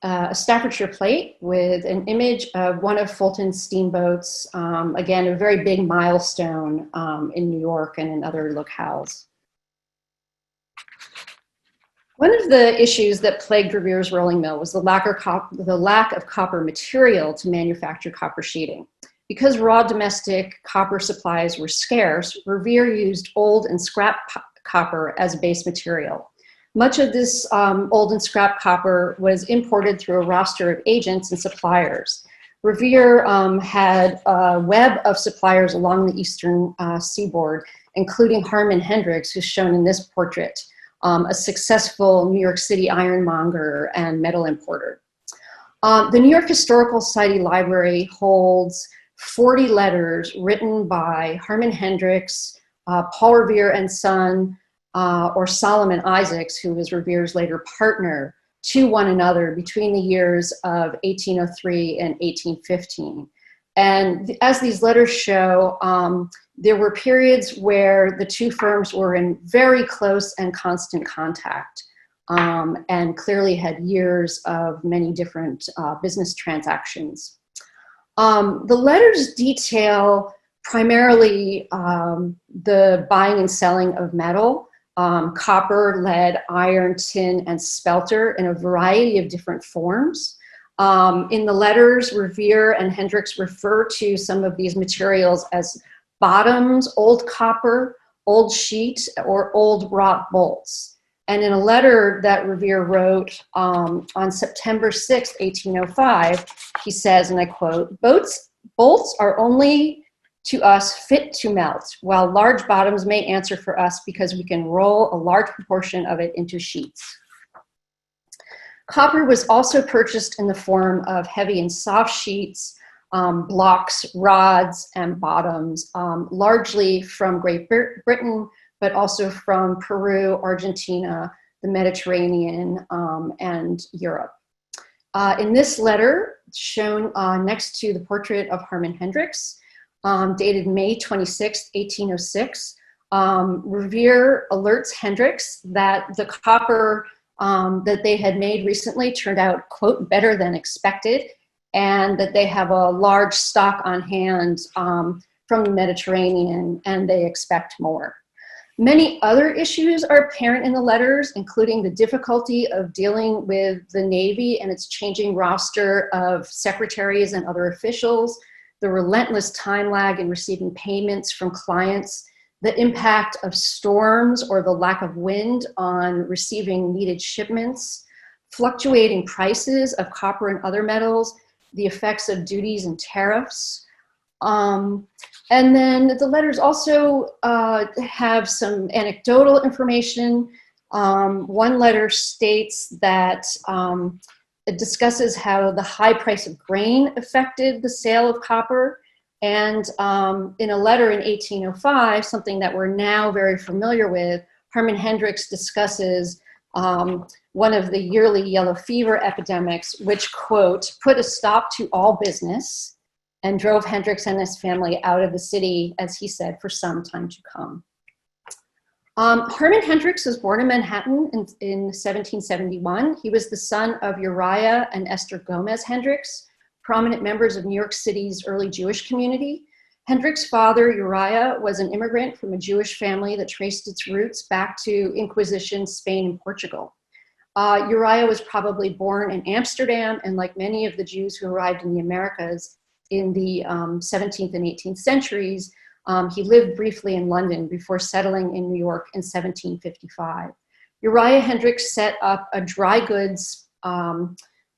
S4: a Staffordshire plate with an image of one of Fulton's steamboats, again, a very big milestone in New York and in other locales. One of the issues that plagued Revere's rolling mill was the lack of copper material to manufacture copper sheeting. Because raw domestic copper supplies were scarce, Revere used old and scrap copper as base material. Much of this old and scrap copper was imported through a roster of agents and suppliers. Revere had a web of suppliers along the eastern seaboard, including Harmon Hendricks, who's shown in this portrait, a successful New York City ironmonger and metal importer. The New York Historical Society Library holds 40 letters written by Hermann Hendricks, Paul Revere and son, or Solomon Isaacs, who was Revere's later partner, to one another between the years of 1803 and 1815. And as these letters show, there were periods where the two firms were in very close and constant contact, and clearly had years of many different business transactions. The letters detail primarily the buying and selling of metal, copper, lead, iron, tin, and spelter in a variety of different forms. In the letters, Revere and Hendricks refer to some of these materials as bottoms, old copper, old sheet, or old wrought bolts. And in a letter that Revere wrote on September 6, 1805, he says, and I quote, bolts are only to us fit to melt, while large bottoms may answer for us because we can roll a large proportion of it into sheets. Copper was also purchased in the form of heavy and soft sheets, blocks, rods, and bottoms, largely from Great Britain, but also from Peru, Argentina, the Mediterranean, and Europe. In this letter, shown next to the portrait of Harmon Hendricks, dated May 26, 1806, Revere alerts Hendricks that the copper that they had made recently turned out, quote, better than expected, and that they have a large stock on hand from the Mediterranean, and they expect more. Many other issues are apparent in the letters, including the difficulty of dealing with the Navy and its changing roster of secretaries and other officials, the relentless time lag in receiving payments from clients, the impact of storms or the lack of wind on receiving needed shipments, fluctuating prices of copper and other metals, the effects of duties and tariffs. And then the letters also have some anecdotal information. One letter states that it discusses how the high price of grain affected the sale of copper. And in a letter in 1805, something that we're now very familiar with, Harmon Hendricks discusses one of the yearly yellow fever epidemics, which, quote, put a stop to all business and drove Hendricks and his family out of the city, as he said, for some time to come. Hermann Hendricks was born in Manhattan in 1771. He was the son of Uriah and Esther Gomez Hendricks, prominent members of New York City's early Jewish community. Hendricks' father, Uriah, was an immigrant from a Jewish family that traced its roots back to Inquisition, Spain, and Portugal. Uriah was probably born in Amsterdam, and like many of the Jews who arrived in the Americas in the 17th and 18th centuries, he lived briefly in London before settling in New York in 1755. Uriah Hendricks set up a dry goods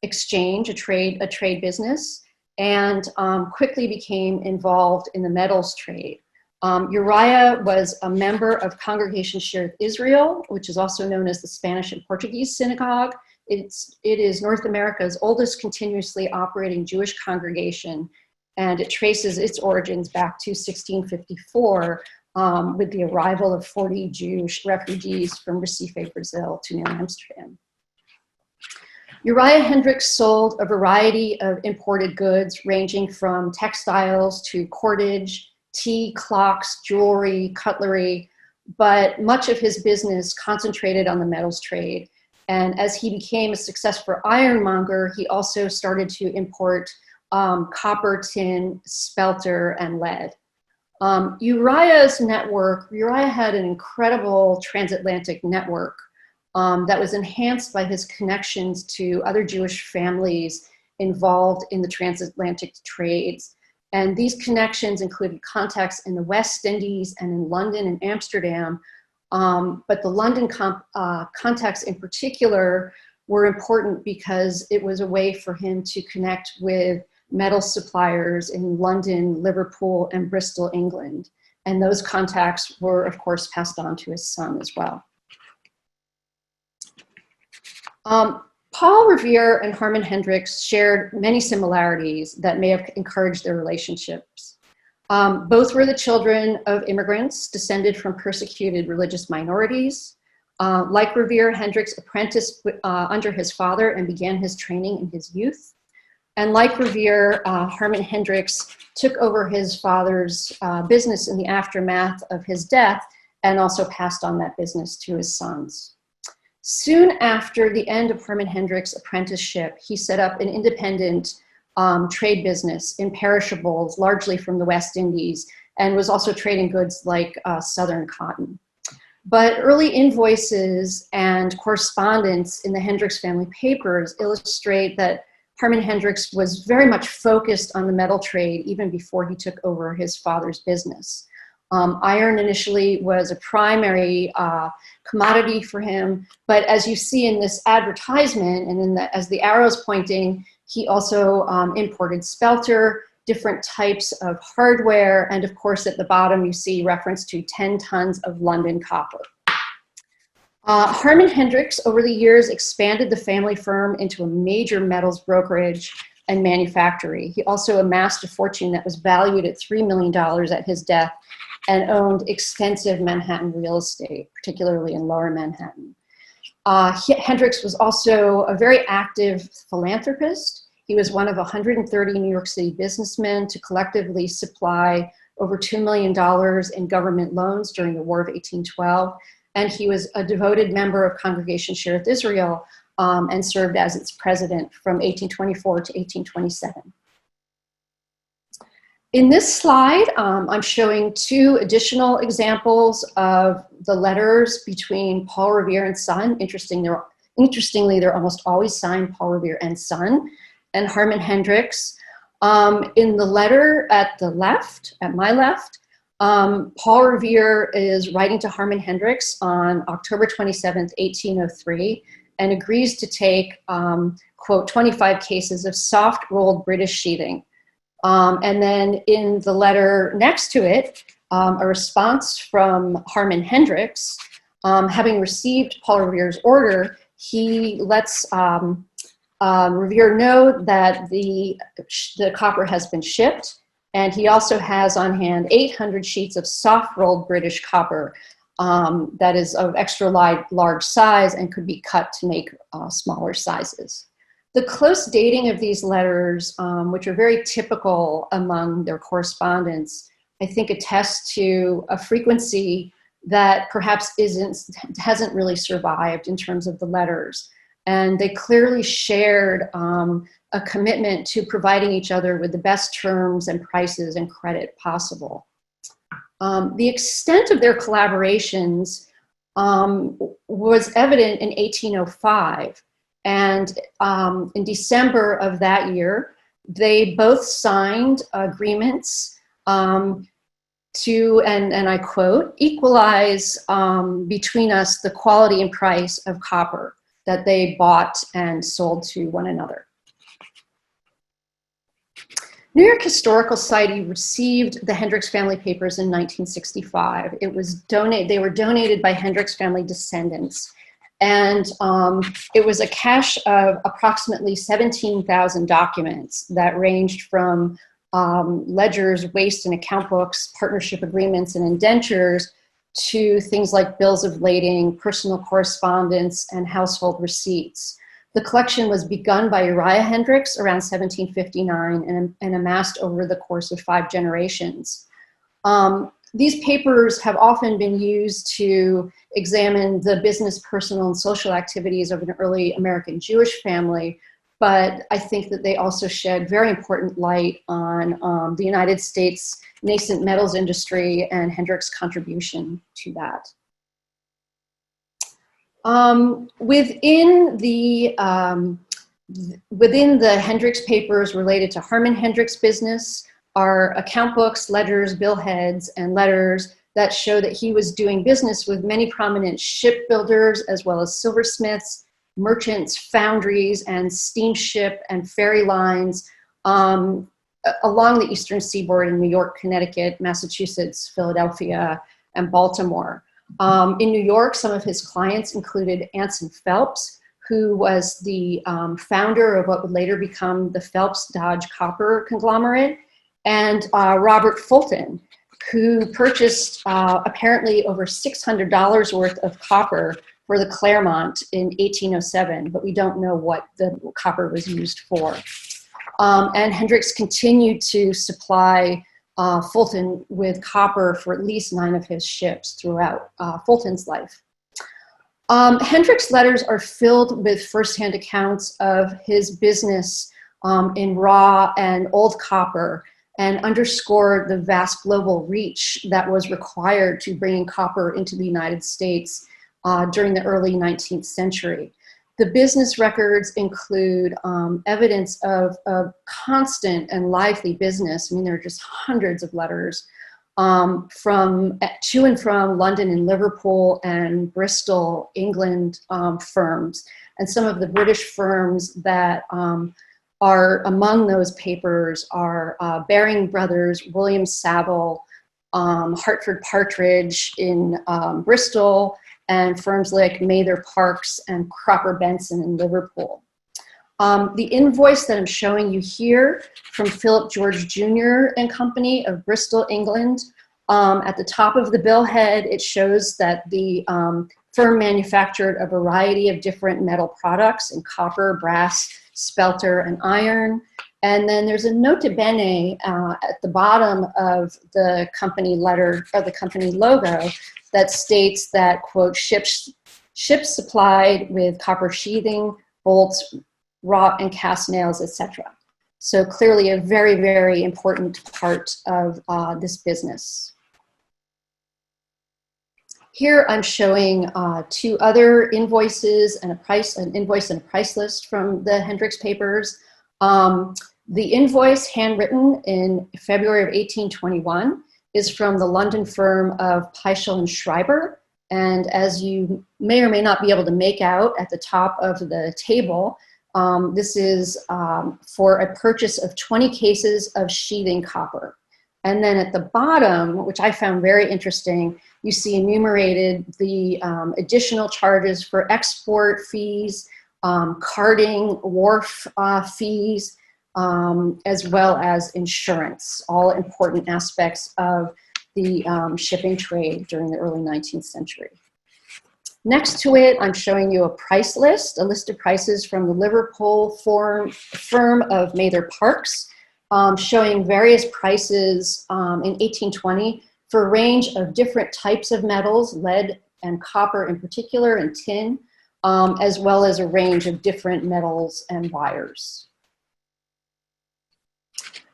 S4: exchange, a trade business, and quickly became involved in the metals trade. Uriah was a member of Congregation Shearith Israel, which is also known as the Spanish and Portuguese Synagogue. It is North America's oldest continuously operating Jewish congregation, and it traces its origins back to 1654 with the arrival of 40 Jewish refugees from Recife, Brazil to New Amsterdam. Uriah Hendricks sold a variety of imported goods ranging from textiles to cordage, tea, clocks, jewelry, cutlery, but much of his business concentrated on the metals trade. And as he became a successful ironmonger, he also started to import copper, tin, spelter, and lead. Uriah's network, Uriah had an incredible transatlantic network that was enhanced by his connections to other Jewish families involved in the transatlantic trades. And these connections included contacts in the West Indies and in London and Amsterdam. But the London contacts in particular were important because it was a way for him to connect with metal suppliers in London, Liverpool, and Bristol, England. And those contacts were, of course, passed on to his son as well. Paul Revere and Harmon Hendricks shared many similarities that may have encouraged their relationships. Both were the children of immigrants descended from persecuted religious minorities. Like Revere, Hendricks apprenticed under his father and began his training in his youth. And like Revere, Harmon Hendricks took over his father's business in the aftermath of his death and also passed on that business to his sons. Soon after the end of Harmon Hendricks' apprenticeship, he set up an independent trade business in perishables, largely from the West Indies, and was also trading goods like Southern cotton. But early invoices and correspondence in the Hendricks family papers illustrate that Harmon Hendricks was very much focused on the metal trade even before he took over his father's business. Iron initially was a primary commodity for him, but as you see in this advertisement and as the arrow's pointing, he also imported spelter, different types of hardware, and of course at the bottom you see reference to 10 tons of London copper. Harmon Hendricks over the years expanded the family firm into a major metals brokerage and manufactory. He also amassed a fortune that was valued at $3 million at his death and owned extensive Manhattan real estate, particularly in Lower Manhattan. Hendricks was also a very active philanthropist. He was one of 130 New York City businessmen to collectively supply over $2 million in government loans during the War of 1812. And he was a devoted member of Congregation Shearith Israel and served as its president from 1824 to 1827. In this slide, I'm showing two additional examples of the letters between Paul Revere and son. Interestingly, they're almost always signed Paul Revere and son, and Harmon Hendricks. In the letter at the left, at my left, Paul Revere is writing to Harmon Hendricks on October 27th, 1803, and agrees to take, quote, 25 cases of soft rolled British sheathing. And then in the letter next to it, a response from Harmon Hendricks, having received Paul Revere's order, he lets Revere know that the copper has been shipped, and he also has on hand 800 sheets of soft rolled British copper that is of extra large size and could be cut to make smaller sizes. The close dating of these letters, which are very typical among their correspondence, I think attests to a frequency that perhaps hasn't really survived in terms of the letters. And they clearly shared a commitment to providing each other with the best terms and prices and credit possible. The extent of their collaborations was evident in 1805. And in December of that year, they both signed agreements to, and I quote, equalize between us the quality and price of copper that they bought and sold to one another. New York Historical Society received the Hendricks family papers in 1965. They were donated by Hendricks family descendants. And it was a cache of approximately 17,000 documents that ranged from ledgers, waste and account books, partnership agreements and indentures, to things like bills of lading, personal correspondence, and household receipts. The collection was begun by Uriah Hendricks around 1759 and amassed over the course of 5 generations. These papers have often been used to examine the business, personal, and social activities of an early American Jewish family, but I think that they also shed very important light on the United States nascent metals industry and Hendricks' contribution to that. Within the Hendricks papers related to Harmon Hendricks' business are account books, ledgers, billheads, and letters that show that he was doing business with many prominent shipbuilders, as well as silversmiths, merchants, foundries, and steamship and ferry lines along the eastern seaboard in New York, Connecticut, Massachusetts, Philadelphia, and Baltimore. In New York, some of his clients included Anson Phelps, who was the founder of what would later become the Phelps Dodge Copper conglomerate, and Robert Fulton, who purchased apparently over $600 worth of copper for the Claremont in 1807, but we don't know what the copper was used for. And Hendricks continued to supply Fulton with copper for at least 9 of his ships throughout Fulton's life. Hendricks' letters are filled with firsthand accounts of his business in raw and old copper, and underscore the vast global reach that was required to bring copper into the United States during the early 19th century. The business records include evidence of constant and lively business. I mean, there are just hundreds of letters to and from London and Liverpool and Bristol, England firms. And some of the British firms that are among those papers are Baring Brothers, William Saville, Hartford Partridge in Bristol, and firms like Mather Parks and Cropper Benson in Liverpool. The invoice that I'm showing you here from Philip George Jr. and Company of Bristol, England, at the top of the billhead, it shows that the firm manufactured a variety of different metal products in copper, brass, spelter, and iron. And then there's a nota bene at the bottom of the company letter, or the company logo, that states that, quote, ships supplied with copper sheathing, bolts, wrought and cast nails, etc. So clearly a very, very important part of this business. Here I'm showing 2 other invoices and an invoice and a price list from the Hendricks papers. The invoice, handwritten in February of 1821, is from the London firm of Peischel and Schreiber. And as you may or may not be able to make out at the top of the table, this is for a purchase of 20 cases of sheathing copper. And then at the bottom, which I found very interesting, you see enumerated the additional charges for export fees, carting, wharf fees, as well as insurance, all important aspects of the shipping trade during the early 19th century. Next to it, I'm showing you a price list, a list of prices from the Liverpool firm of Mather Parks, showing various prices in 1820 for a range of different types of metals, lead and copper in particular, and tin. as well as a range of different metals and wires.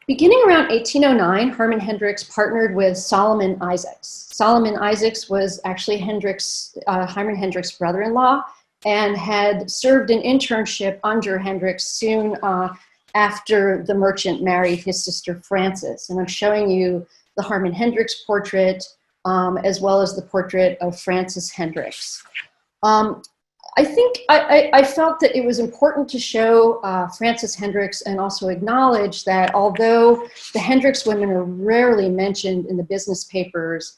S4: Beginning around 1809, Harman Hendricks partnered with Solomon Isaacs. Solomon Isaacs was actually Harman Hendricks' brother-in-law, and had served an internship under Hendricks soon after the merchant married his sister Frances. And I'm showing you the Harman Hendricks portrait, as well as the portrait of Frances Hendricks. I think I felt that it was important to show Frances Hendricks and also acknowledge that although the Hendricks women are rarely mentioned in the business papers,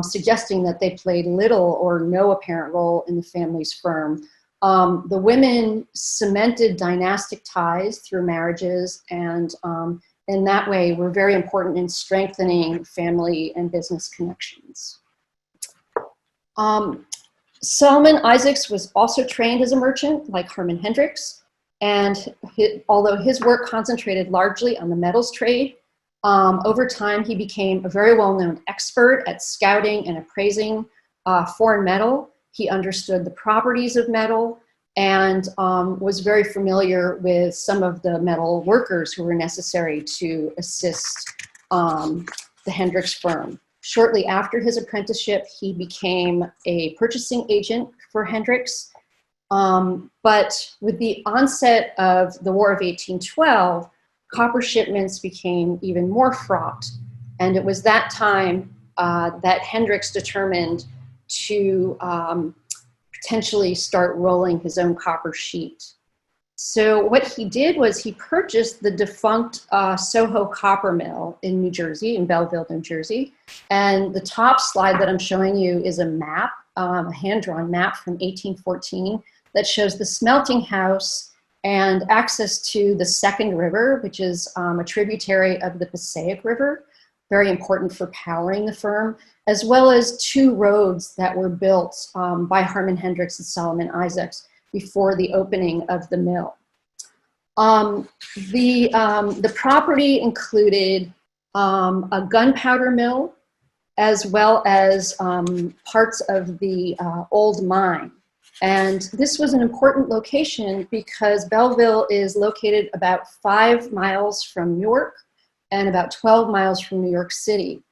S4: suggesting that they played little or no apparent role in the family's firm, the women cemented dynastic ties through marriages, and in that way were very important in strengthening family and business connections. Solomon Isaacs was also trained as a merchant, like Harman Hendricks, and although his work concentrated largely on the metals trade, over time he became a very well-known expert at scouting and appraising foreign metal. He understood the properties of metal and was very familiar with some of the metal workers who were necessary to assist the Hendricks firm. Shortly after his apprenticeship, he became a purchasing agent for Hendricks. But with the onset of the War of 1812, copper shipments became even more fraught. And it was that time that Hendricks determined to potentially start rolling his own copper sheet. So what he did was he purchased the defunct Soho copper mill in New Jersey, in Belleville, New Jersey. And the top slide that I'm showing you is a map, a hand-drawn map from 1814 that shows the smelting house and access to the Second River, which is a tributary of the Passaic River, very important for powering the firm, as well as two roads that were built by Harman Hendricks and Solomon Isaacs before the opening of the mill. The property included a gunpowder mill, as well as parts of the old mine. And this was an important location because Belleville is located about 5 miles from Newark and about 12 miles from New York City.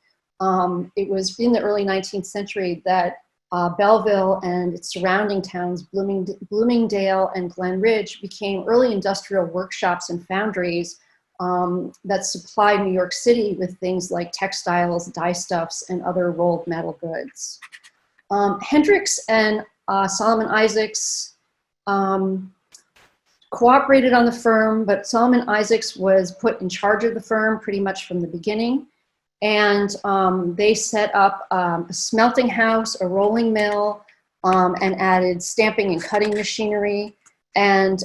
S4: It was in the early 19th century that Belleville and its surrounding towns, Bloomingdale and Glen Ridge, became early industrial workshops and foundries that supplied New York City with things like textiles, dyestuffs, and other rolled metal goods. Hendricks and Solomon Isaacs cooperated on the firm, but Solomon Isaacs was put in charge of the firm pretty much from the beginning. And they set up a smelting house, a rolling mill, and added stamping and cutting machinery. And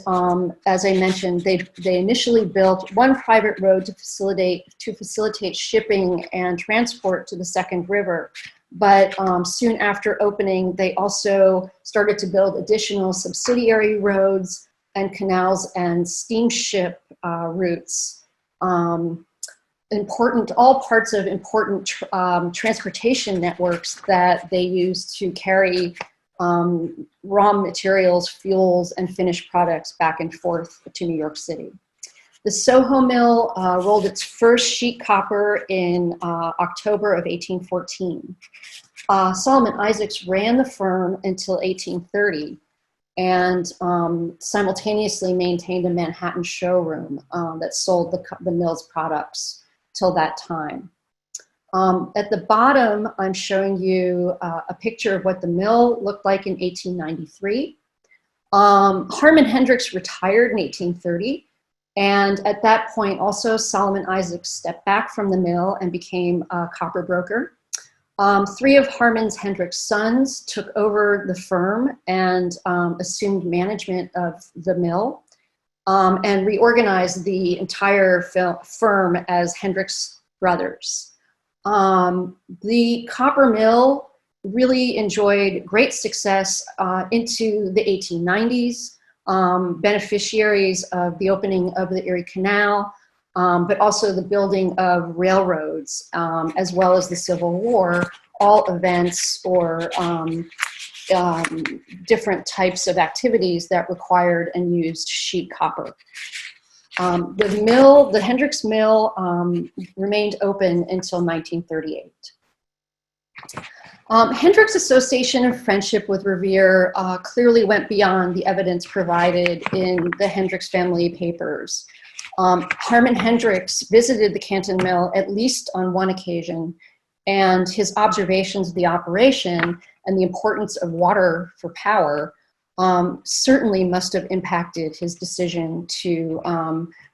S4: as I mentioned, they initially built one private road to facilitate shipping and transport to the Second River. But soon after opening, they also started to build additional subsidiary roads and canals and steamship routes. All parts of important transportation networks that they used to carry raw materials, fuels, and finished products back and forth to New York City. The Soho mill rolled its first sheet copper in October of 1814. Solomon Isaacs ran the firm until 1830 and simultaneously maintained a Manhattan showroom that sold the mill's products till that time. At the bottom, I'm showing you a picture of what the mill looked like in 1893. Harman Hendricks retired in 1830, and at that point also Solomon Isaacs stepped back from the mill and became a copper broker. 3 of Harman Hendricks' sons took over the firm and assumed management of the mill. And reorganized the entire firm as Hendricks Brothers. The copper mill really enjoyed great success into the 1890s, beneficiaries of the opening of the Erie Canal, but also the building of railroads, as well as the Civil War, all events or different types of activities that required and used sheet copper. The Hendricks mill remained open until 1938. Hendricks' association and friendship with Revere clearly went beyond the evidence provided in the Hendricks family papers. Harman Hendricks visited the Canton Mill at least on one occasion, and his observations of the operation and the importance of water for power certainly must have impacted his decision to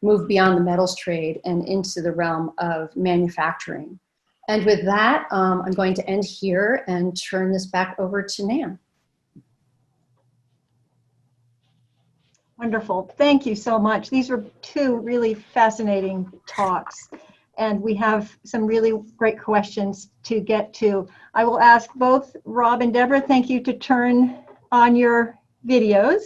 S4: move beyond the metals trade and into the realm of manufacturing. And with that, I'm going to end here and turn this back over to Nan.
S1: Wonderful. Thank you so much. These were two really fascinating talks, and we have some really great questions to get to. I will ask both Rob and Deborah, thank you, to turn on your videos.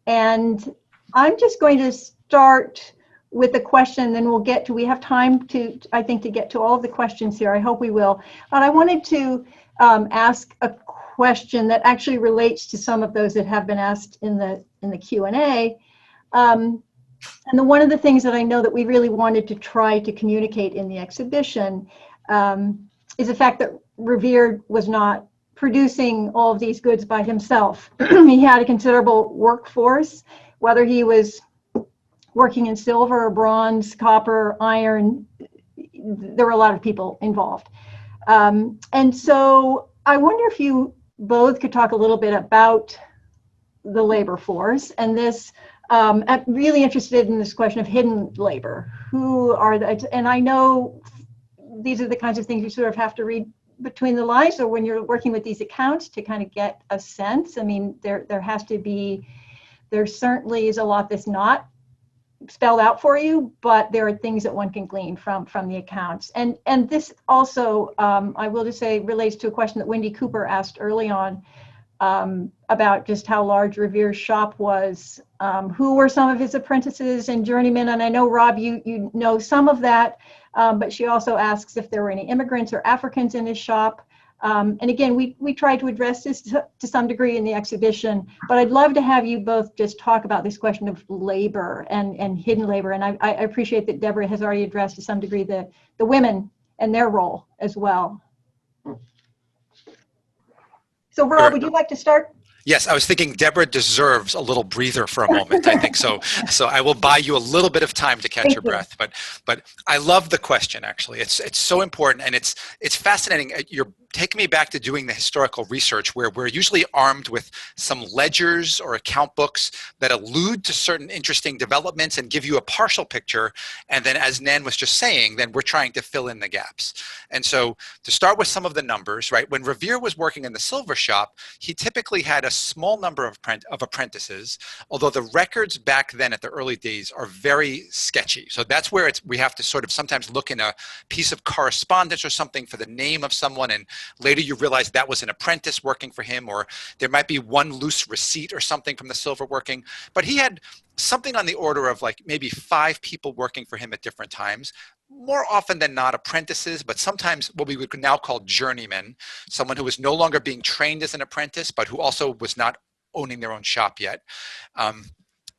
S1: And I'm just going to start with a question, then we'll get to, we have time to, I think, to get to all of the questions here. I hope we will. But I wanted to ask a question that actually relates to some of those that have been asked in the Q&A. And one of the things that I know that we really wanted to try to communicate in the exhibition is the fact that Revere was not producing all of these goods by himself. He had a considerable workforce, whether he was working in silver or bronze, copper, iron. There were a lot of people involved. And so I wonder if you both could talk a little bit about the labor force and this. I'm really interested in this question of hidden labor. Who are the, and I know these are the kinds of things you sort of have to read between the lines, or when you're working with these accounts to kind of get a sense. I mean, there has to be, there certainly is a lot that's not spelled out for you, but there are things that one can glean from the accounts. And this also, I will just say, relates to a question that Wendy Cooper asked early on about just how large Revere's shop was, who were some of his apprentices and journeymen. And I know, Rob, you know some of that, but she also asks if there were any immigrants or Africans in his shop. And again, we tried to address this to some degree in the exhibition, but I'd love to have you both just talk about this question of labor and hidden labor. And I appreciate that Deborah has already addressed to some degree the women and their role as well. So Rob, would you like to start?
S3: Yes, I was thinking Deborah deserves a little breather for a moment, I think. So I will buy you a little bit of time to catch your breath. But I love the question, actually. It's so important, and it's fascinating. You're taking me back to doing the historical research where we're usually armed with some ledgers or account books that allude to certain interesting developments and give you a partial picture. And then, as Nan was just saying, then we're trying to fill in the gaps. And so to start with some of the numbers, right? When Revere was working in the silver shop, he typically had a small number of apprentices, although the records back then at the early days are very sketchy. So that's where we have to sort of sometimes look in a piece of correspondence or something for the name of someone, and later you realize that was an apprentice working for him, or there might be one loose receipt or something from the silver working. But he had something on the order of like maybe 5 people working for him at different times. More often than not apprentices, but sometimes what we would now call journeymen, someone who was no longer being trained as an apprentice, but who also was not owning their own shop yet.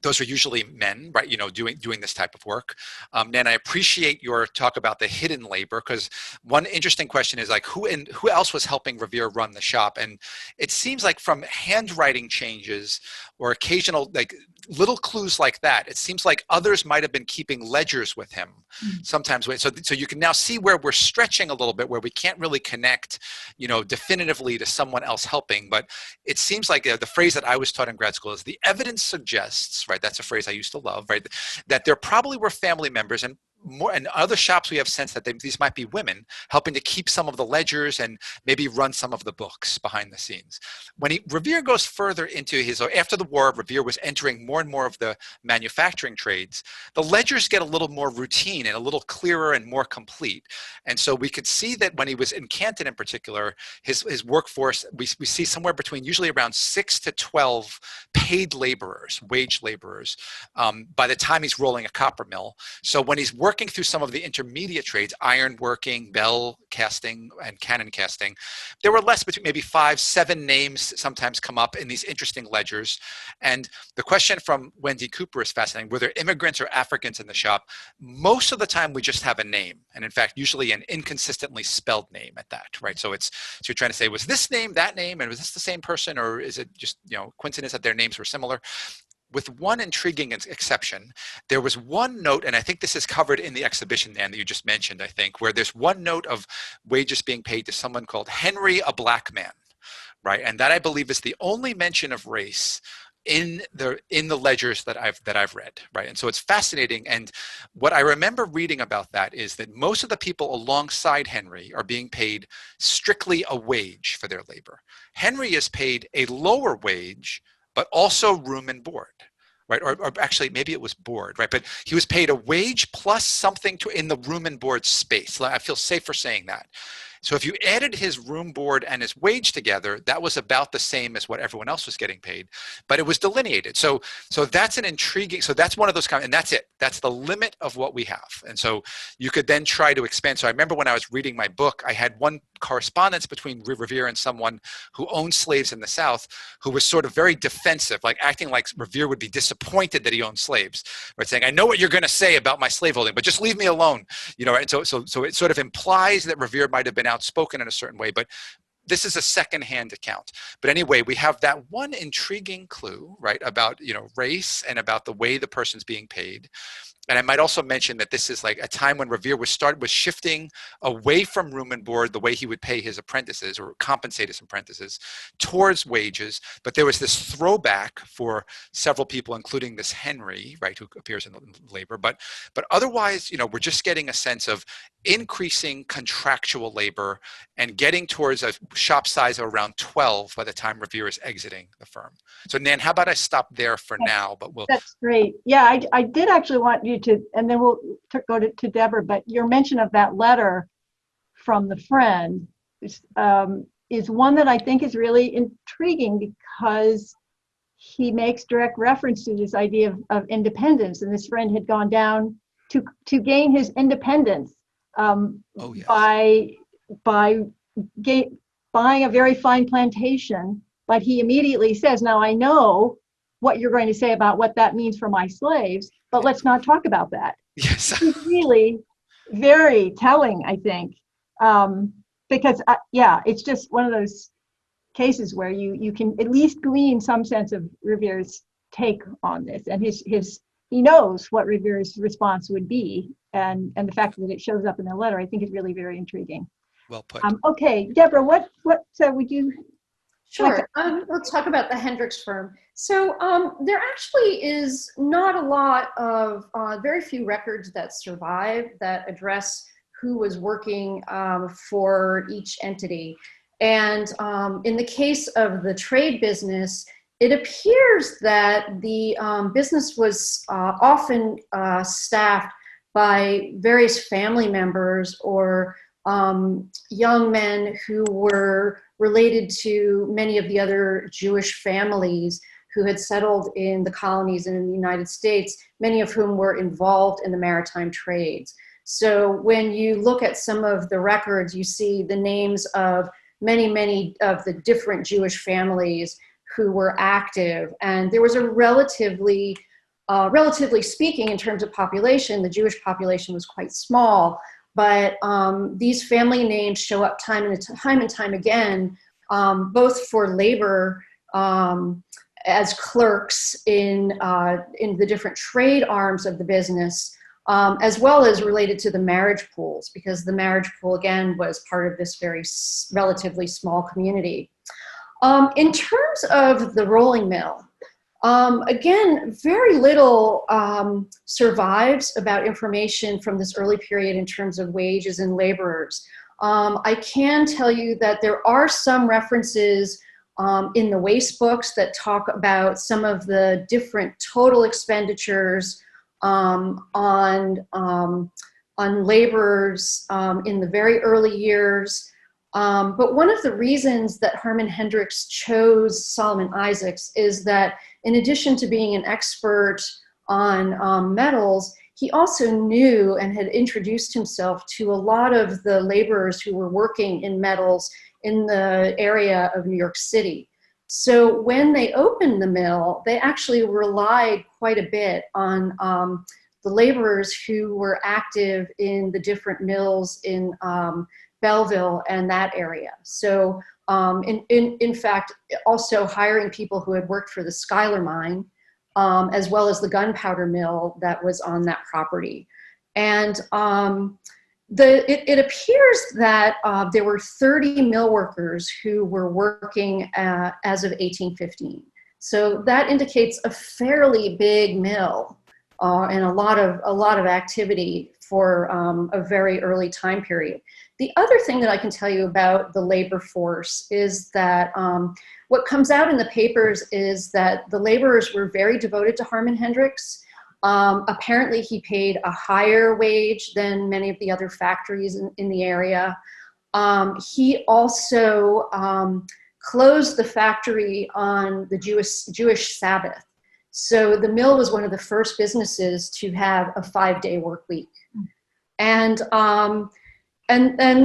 S3: Those are usually men, right? You know, doing this type of work. Nan, I appreciate your talk about the hidden labor, because one interesting question is like who else was helping Revere run the shop? And it seems like from handwriting changes or occasional like little clues like that, it seems like others might have been keeping ledgers with him sometimes. So you can now see where we're stretching a little bit, where we can't really connect, you know, definitively to someone else helping. But it seems like the phrase that I was taught in grad school is the evidence suggests, right? That's a phrase I used to love, right? That there probably were family members and more, and other shops we have sense that these might be women helping to keep some of the ledgers and maybe run some of the books behind the scenes. When Revere goes further into after the war, Revere was entering more and more of the manufacturing trades. The ledgers get a little more routine and a little clearer and more complete. And so we could see that when he was in Canton in particular, his workforce, we see somewhere between usually around 6 to 12 paid laborers, wage laborers, by the time he's rolling a copper mill. So when he's working working through some of the intermediate trades, ironworking, bell casting, and cannon casting, there were less, between maybe 5, 7 names sometimes come up in these interesting ledgers. And the question from Wendy Cooper is fascinating. Were there immigrants or Africans in the shop? Most of the time we just have a name. And in fact, usually an inconsistently spelled name at that, right? So you're trying to say, was this name, that name, and was this the same person, or is it just, coincidence that their names were similar? With one intriguing exception, there was one note, and I think this is covered in the exhibition, Dan, that you just mentioned, I think, where there's one note of wages being paid to someone called Henry, a black man, right? And that, I believe, is the only mention of race in the ledgers that I've read, right? And so it's fascinating. And what I remember reading about that is that most of the people alongside Henry are being paid strictly a wage for their labor. Henry is paid a lower wage, but also room and board, right? Or actually, maybe it was board, right? But he was paid a wage plus something in the room and board space. I feel safer saying that. So if you added his room, board, and his wage together, that was about the same as what everyone else was getting paid, but it was delineated. So that's an intriguing, so that's one of those kind, and that's it. That's the limit of what we have. And so you could then try to expand. So I remember when I was reading my book, I had one correspondence between Revere and someone who owned slaves in the South, who was sort of very defensive, like acting like Revere would be disappointed that he owned slaves, right? Saying, I know what you're going to say about my slaveholding, but just leave me alone, And so it sort of implies that Revere might have been outspoken in a certain way, but this is a secondhand account. But anyway, we have that one intriguing clue, right, about race and about the way the person's being paid. And I might also mention that this is like a time when Revere was shifting away from room and board, the way he would pay his apprentices or compensate his apprentices, towards wages. But there was this throwback for several people, including this Henry, right, who appears in the labor. But otherwise, we're just getting a sense of increasing contractual labor and getting towards a shop size of around 12 by the time Revere is exiting the firm. So Nan, how about I stop there for now? But
S1: That's great. Yeah, I did actually want you to, and then we'll go to Deborah, but your mention of that letter from the friend is one that I think is really intriguing, because he makes direct reference to this idea of independence, and this friend had gone down to gain his independence by buying a very fine plantation. But he immediately says, now I know what you're going to say about what that means for my slaves, but let's not talk about that.
S3: Yes.
S1: It's really very telling, I think, because it's just one of those cases where you can at least glean some sense of Revere's take on this, and he knows what Revere's response would be, and the fact that it shows up in the letter, I think, is really very intriguing.
S3: Well put.
S1: Okay, Deborah, what would you?
S4: Sure. Let's talk about the Hendricks firm. So there actually is not a lot of, very few records that survive that address who was working for each entity. And in the case of the trade business, it appears that the business was often staffed by various family members or young men who were related to many of the other Jewish families who had settled in the colonies and in the United States, many of whom were involved in the maritime trades. So when you look at some of the records, you see the names of many of the different Jewish families who were active. And there was a relatively speaking, in terms of population, the Jewish population was quite small. But these family names show up time and time again, both for labor as clerks in the different trade arms of the business, as well as related to the marriage pools, because the marriage pool, again, was part of this very relatively small community. In terms of the rolling mill, again, very little survives about information from this early period in terms of wages and laborers. I can tell you that there are some references in the waste books that talk about some of the different total expenditures on laborers in the very early years. But one of the reasons that Hermann Hendricks chose Solomon Isaacs is that, in addition to being an expert on metals, he also knew and had introduced himself to a lot of the laborers who were working in metals in the area of New York City. So when they opened the mill, they actually relied quite a bit on the laborers who were active in the different mills in Belleville and that area. So in fact, also hiring people who had worked for the Schuyler mine, as well as the gunpowder mill that was on that property. And it appears that there were 30 mill workers who were working as of 1815. So that indicates a fairly big mill and a lot of activity for a very early time period. The other thing that I can tell you about the labor force is that what comes out in the papers is that the laborers were very devoted to Harmon Hendricks. Apparently he paid a higher wage than many of the other factories in the area. He also closed the factory on the Jewish Sabbath. So the mill was one of the first businesses to have a 5-day work week. And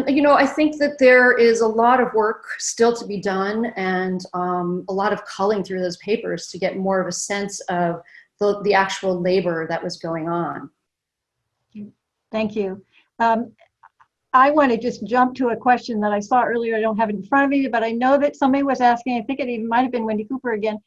S4: you know, I think that there is a lot of work still to be done, and a lot of culling through those papers to get more of a sense of the actual labor that was going on.
S1: Thank you. I want to just jump to a question that I saw earlier. I don't have it in front of me, but I know that somebody was asking, I think it even might have been Wendy Cooper again.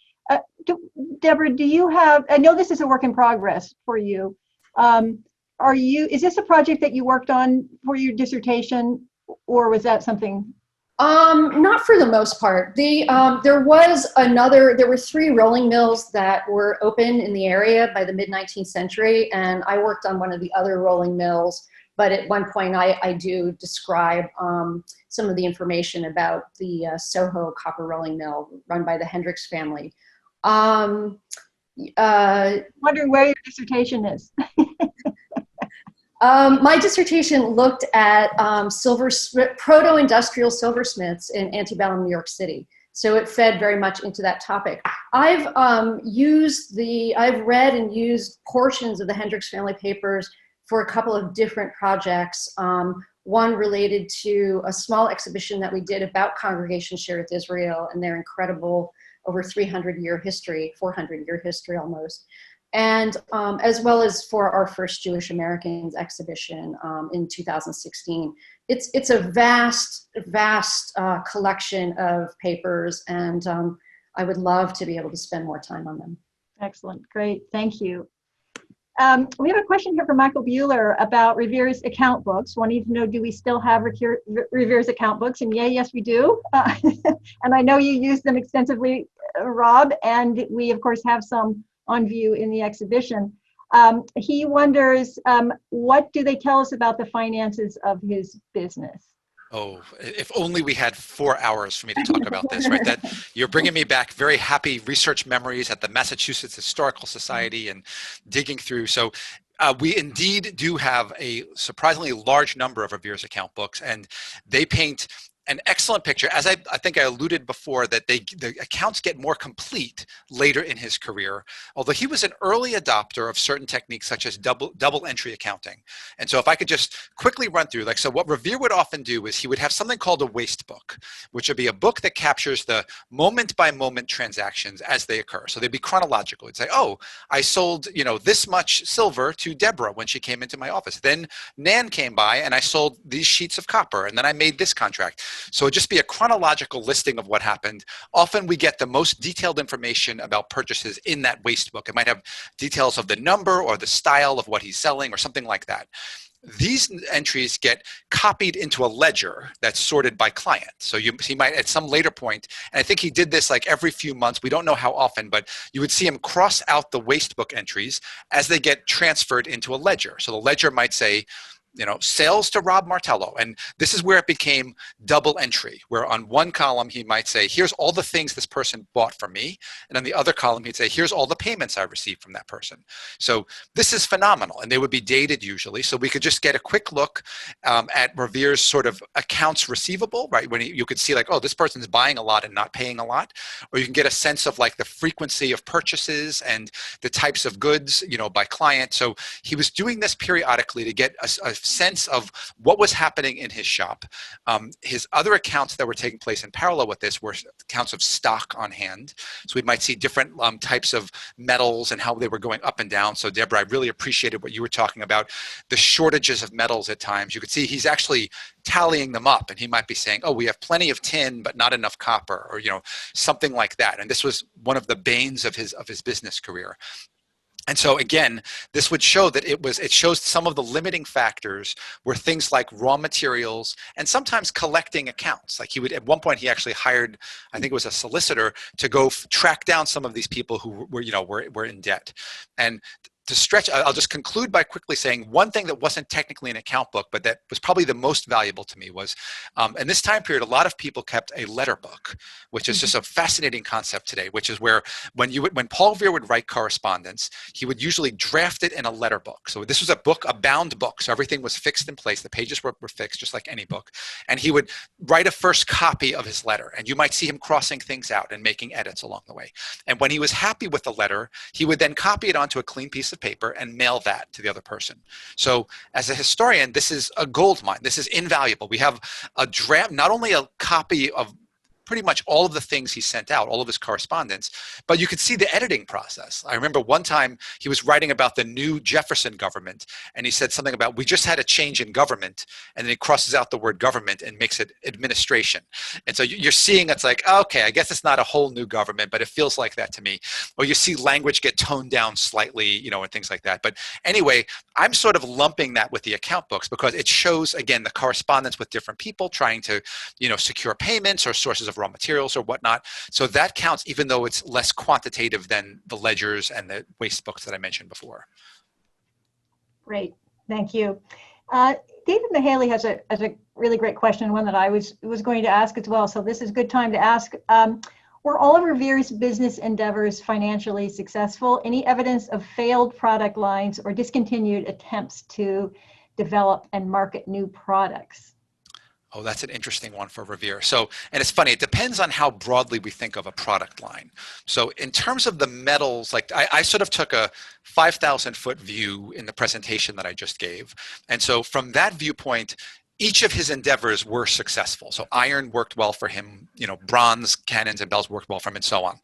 S1: Deborah, do you have, I know this is a work in progress for you. Is this a project that you worked on for your dissertation, or was that something?
S4: Not for the most part. There were 3 rolling mills that were open in the area by the mid-19th century, and I worked on one of the other rolling mills, but at one point I do describe some of the information about the Soho copper rolling mill run by the Hendricks family.
S1: Wondering where your dissertation is.
S4: My dissertation looked at proto-industrial silversmiths in antebellum New York City. So it fed very much into that topic. I've read and used portions of the Hendricks family papers for a couple of different projects. One related to a small exhibition that we did about Congregation Shearith Israel and their incredible over 300-year history, 400-year history almost. And as well as for our first Jewish Americans exhibition in 2016. It's a vast collection of papers, and I would love to be able to spend more time on them.
S1: Excellent, great, thank you. We have a question here from Michael Bueller about Revere's account books. Wanting to know, do we still have Revere's account books? And yes, we do. And I know you use them extensively, Rob, and we of course have some on view in the exhibition. He wonders, what do they tell us about the finances of his business?
S3: Oh, if only we had 4 hours for me to talk about this, right? That you're bringing me back very happy research memories at the Massachusetts Historical Society and digging through. So we indeed do have a surprisingly large number of Revere's account books, and they paint an excellent picture. As I think I alluded before, that the accounts get more complete later in his career, although he was an early adopter of certain techniques such as double entry accounting. And so if I could just quickly run through, so what Revere would often do is he would have something called a waste book, which would be a book that captures the moment by moment transactions as they occur. So they'd be chronological. It'd say, oh, I sold, this much silver to Deborah when she came into my office. Then Nan came by and I sold these sheets of copper, and then I made this contract. So it'd just be a chronological listing of what happened. Often we get the most detailed information about purchases in that waste book. It might have details of the number or the style of what he's selling or something like that. These entries get copied into a ledger that's sorted by client. So he might at some later point, and I think he did this like every few months, we don't know how often, but you would see him cross out the waste book entries as they get transferred into a ledger. So the ledger might say, sales to Rob Martello. And this is where it became double entry, where on one column he might say, here's all the things this person bought from me. And on the other column, he'd say, here's all the payments I received from that person. So this is phenomenal. And they would be dated usually. So we could just get a quick look at Revere's sort of accounts receivable, right? When you could see like, oh, this person's buying a lot and not paying a lot. Or you can get a sense of like the frequency of purchases and the types of goods, by client. So he was doing this periodically to get a sense of what was happening in his shop. His other accounts that were taking place in parallel with this were accounts of stock on hand. So we might see different types of metals and how they were going up and down. So Deborah, I really appreciated what you were talking about, the shortages of metals at times. You could see he's actually tallying them up, and he might be saying, oh, we have plenty of tin, but not enough copper, or, something like that. And this was one of the banes of his business career. And so again, this would show that it shows some of the limiting factors were things like raw materials and sometimes collecting accounts. Like at one point he actually hired, I think it was a solicitor, to go track down some of these people who were in debt. And to stretch, I'll just conclude by quickly saying one thing that wasn't technically an account book, but that was probably the most valuable to me was, in this time period, a lot of people kept a letter book, which is just a fascinating concept today, which is where when Paul Revere would write correspondence, he would usually draft it in a letter book. So this was a bound book. So everything was fixed in place. The pages were fixed just like any book. And he would write a first copy of his letter. And you might see him crossing things out and making edits along the way. And when he was happy with the letter, he would then copy it onto a clean piece of paper and mail that to the other person. So as a historian, this is a gold mine. This is invaluable. We have a draft, not only a copy of pretty much all of the things he sent out, all of his correspondence, but you could see the editing process. I remember one time he was writing about the new Jefferson government, and he said something about, we just had a change in government, and then he crosses out the word government and makes it administration. And so you're seeing, it's like, okay, I guess it's not a whole new government, but it feels like that to me. Or you see language get toned down slightly, and things like that. But anyway, I'm sort of lumping that with the account books because it shows, again, the correspondence with different people trying to, secure payments or sources of raw materials or whatnot. So that counts, even though it's less quantitative than the ledgers and the waste books that I mentioned before.
S1: Great, thank you. David Mahaley has a really great question, one that I was going to ask as well. So this is a good time to ask. Were all of Revere's business endeavors financially successful? Any evidence of failed product lines or discontinued attempts to develop and market new products?
S3: Oh, that's an interesting one for Revere. So, and it's funny, it depends on how broadly we think of a product line. So in terms of the metals, like I sort of took a 5,000-foot view in the presentation that I just gave. And so from that viewpoint, each of his endeavors were successful. So iron worked well for him, bronze cannons and bells worked well for him, and so on.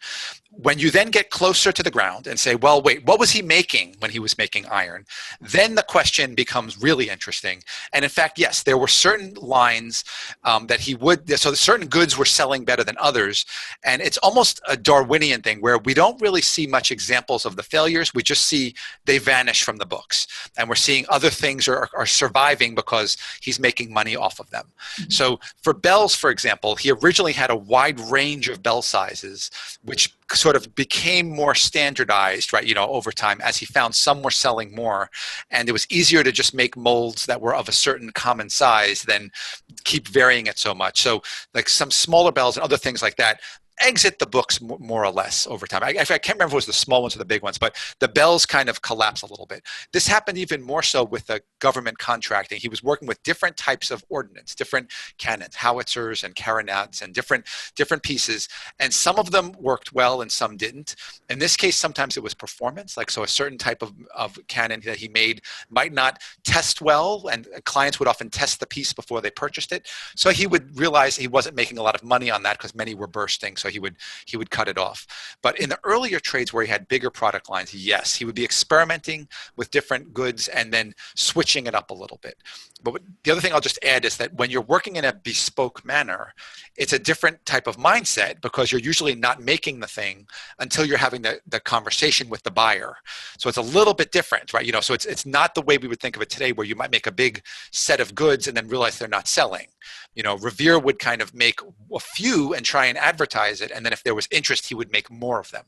S3: When you then get closer to the ground and say, well, wait, what was he making when he was making iron? Then the question becomes really interesting. And in fact, yes, there were certain lines that he would, so certain goods were selling better than others. And it's almost a Darwinian thing where we don't really see much examples of the failures. We just see they vanish from the books. And we're seeing other things are surviving because he's making money off of them. Mm-hmm. So for bells, for example, he originally had a wide range of bell sizes, which sort of became more standardized, right, over time as he found some were selling more. And it was easier to just make molds that were of a certain common size than keep varying it so much. So like some smaller bells and other things like that exit the books more or less over time. I can't remember if it was the small ones or the big ones, but the bells kind of collapse a little bit. This happened even more so with the government contracting. He was working with different types of ordnance, different cannons, howitzers and carronades and different pieces. And some of them worked well and some didn't. In this case, sometimes it was performance. Like, so a certain type of cannon that he made might not test well, and clients would often test the piece before they purchased it. So he would realize he wasn't making a lot of money on that because many were bursting. So he would cut it off. But in the earlier trades where he had bigger product lines, yes, he would be experimenting with different goods and then switching it up a little bit. But the other thing I'll just add is that when you're working in a bespoke manner, it's a different type of mindset because you're usually not making the thing until you're having the conversation with the buyer. So it's a little bit different, right? So it's not the way we would think of it today where you might make a big set of goods and then realize they're not selling. Revere would kind of make a few and try and advertise it. And then if there was interest, he would make more of them.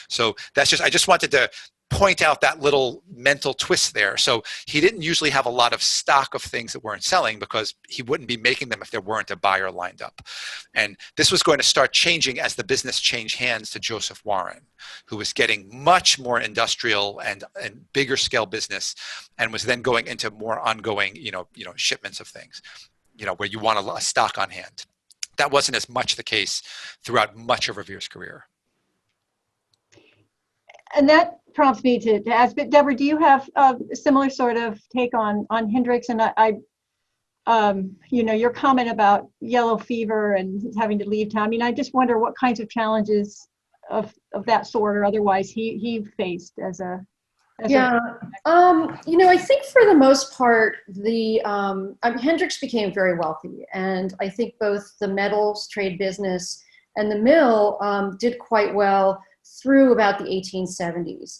S3: So I just wanted to point out that little mental twist there. So he didn't usually have a lot of stock of things that weren't selling because he wouldn't be making them if there weren't a buyer lined up. And this was going to start changing as the business changed hands to Joseph Warren, who was getting much more industrial and bigger scale business, and was then going into more ongoing, shipments of things, where you want a stock on hand. That wasn't as much the case throughout much of Revere's career.
S1: And that prompts me to ask, but Deborah, do you have a similar sort of take on Hendricks? And your comment about yellow fever and having to leave town. I mean, I just wonder what kinds of challenges of that sort or otherwise he faced as a.
S4: I think for the most part, Hendricks became very wealthy, and I think both the metals trade business and the mill did quite well through about the 1870s.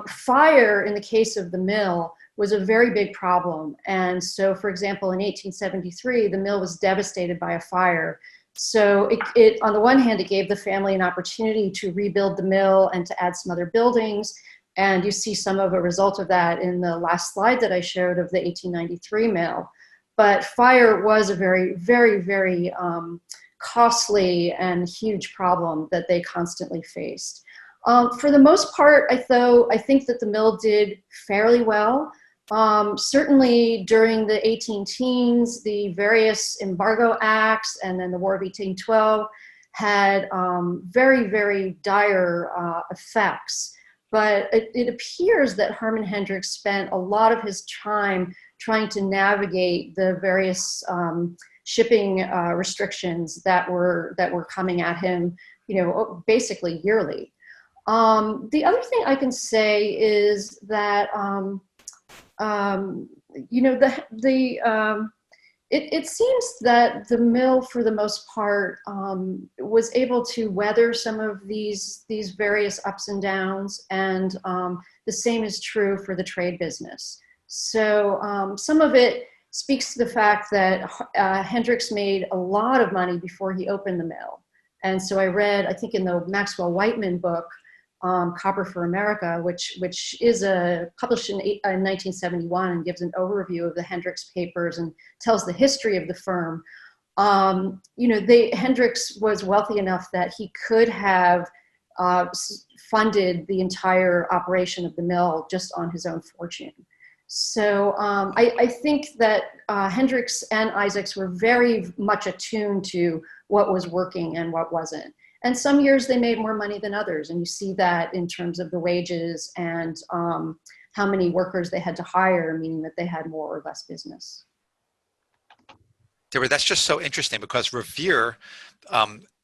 S4: Fire, in the case of the mill, was a very big problem. And so, for example, in 1873, the mill was devastated by a fire. So it on the one hand, it gave the family an opportunity to rebuild the mill and to add some other buildings. And you see some of a result of that in the last slide that I showed of the 1893 mill. But fire was a very, very, very costly and huge problem that they constantly faced. For the most part, I think that the mill did fairly well. Certainly during the 18 teens, the various embargo acts and then the War of 1812 had very, very dire effects. But it appears that Hermann Hendricks spent a lot of his time trying to navigate the various shipping restrictions that were coming at him, basically yearly. The other thing I can say is that it seems that the mill, for the most part, was able to weather some of these various ups and downs, and the same is true for the trade business. So some of it speaks to the fact that Hendricks made a lot of money before he opened the mill. And so I read, I think in the Maxwell Whiteman book, Copper for America, which is published in 1971 and gives an overview of the Hendricks papers and tells the history of the firm. Hendricks was wealthy enough that he could have funded the entire operation of the mill just on his own fortune. So I think that Hendricks and Isaacs were very much attuned to what was working and what wasn't. And some years they made more money than others. And you see that in terms of the wages and how many workers they had to hire, meaning that they had more or less business.
S3: Deborah, that's just so interesting because Revere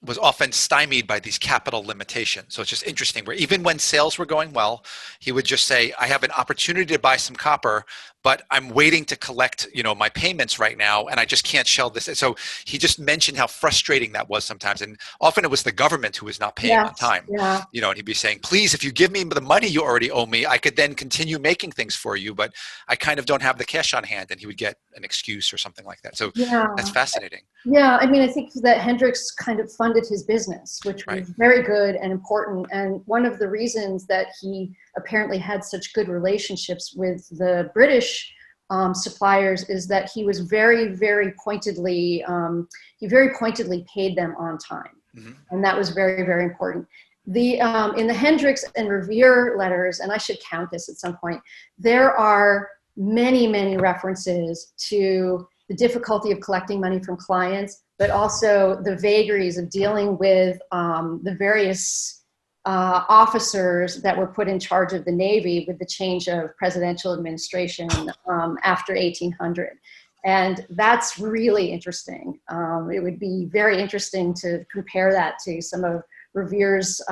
S3: was often stymied by these capital limitations. So it's just interesting where even when sales were going well, he would just say, I have an opportunity to buy some copper, but I'm waiting to collect, my payments right now, and I just can't shell this. So he just mentioned how frustrating that was sometimes. And often it was the government who was not paying on time. Yeah. And he'd be saying, please, if you give me the money you already owe me, I could then continue making things for you, but I kind of don't have the cash on hand. And he would get an excuse or something like that. So that's fascinating.
S4: Yeah, I mean, I think that Hendricks kind of funded his business, which was very good and important. And one of the reasons that he apparently had such good relationships with the British suppliers is that he was very, very pointedly, paid them on time. Mm-hmm. And that was very, very important. In the Hendricks and Revere letters, and I should count this at some point, there are many, many references to the difficulty of collecting money from clients, but also the vagaries of dealing with the various officers that were put in charge of the Navy with the change of presidential administration after 1800. And that's really interesting. It would be very interesting to compare that to some of Revere's,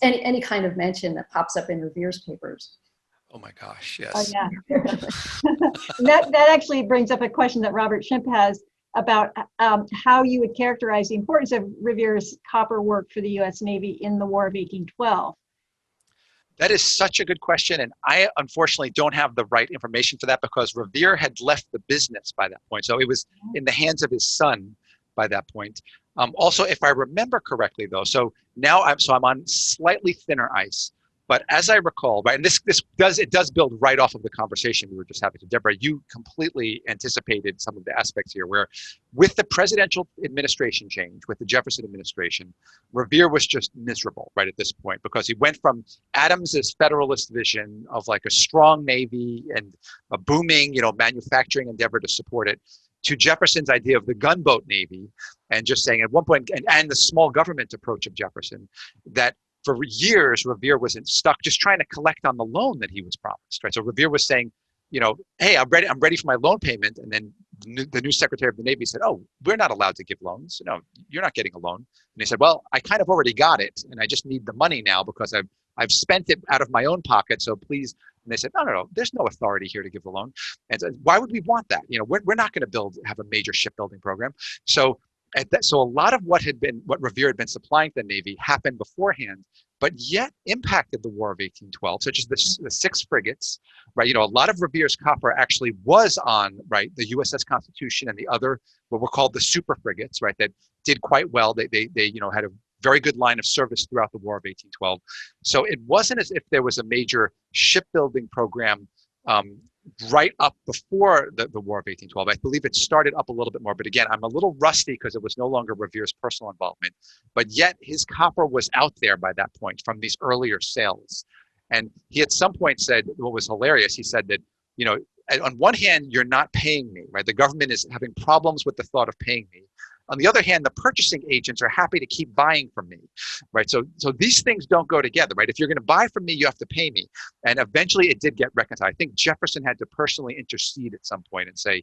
S4: any kind of mention that pops up in Revere's papers.
S3: Oh my gosh, yes.
S1: Oh, yeah. that actually brings up a question that Robert Schimpf has about how you would characterize the importance of Revere's copper work for the U.S. Navy in the War of 1812.
S3: That is such a good question, and I unfortunately don't have the right information for that because Revere had left the business by that point. So it was in the hands of his son by that point. Also, if I remember correctly though, so now I'm on slightly thinner ice. But as I recall, right, and this does build right off of the conversation we were just having to Deborah. You completely anticipated some of the aspects here, where with the presidential administration change, with the Jefferson administration, Revere was just miserable right at this point, because he went from Adams's Federalist vision of like a strong Navy and a booming, manufacturing endeavor to support it, to Jefferson's idea of the gunboat Navy, and just saying at one point, and the small government approach of Jefferson, that for years, Revere was stuck just trying to collect on the loan that he was promised, right? So Revere was saying, hey, I'm ready for my loan payment. And then the new Secretary of the Navy said, oh, we're not allowed to give loans. No, you're not getting a loan. And he said, well, I kind of already got it, and I just need the money now because I've spent it out of my own pocket. So please. And they said, no, there's no authority here to give the loan. And so why would we want that? We're not going to have a major shipbuilding program. So a lot of what Revere had been supplying to the Navy happened beforehand, but yet impacted the War of 1812, such as the 6 frigates, right? A lot of Revere's copper actually was on, right, the USS Constitution and the other, what were called the super frigates, right, that did quite well. They had a very good line of service throughout the War of 1812. So it wasn't as if there was a major shipbuilding program right up before the War of 1812. I believe it started up a little bit more, but again, I'm a little rusty because it was no longer Revere's personal involvement, but yet his copper was out there by that point from these earlier sales. And he at some point said, what was hilarious, he said that, on one hand, you're not paying me, right? The government is having problems with the thought of paying me. On the other hand, the purchasing agents are happy to keep buying from me, right? So these things don't go together, right? If you're going to buy from me, you have to pay me. And eventually it did get reconciled. I think Jefferson had to personally intercede at some point and say,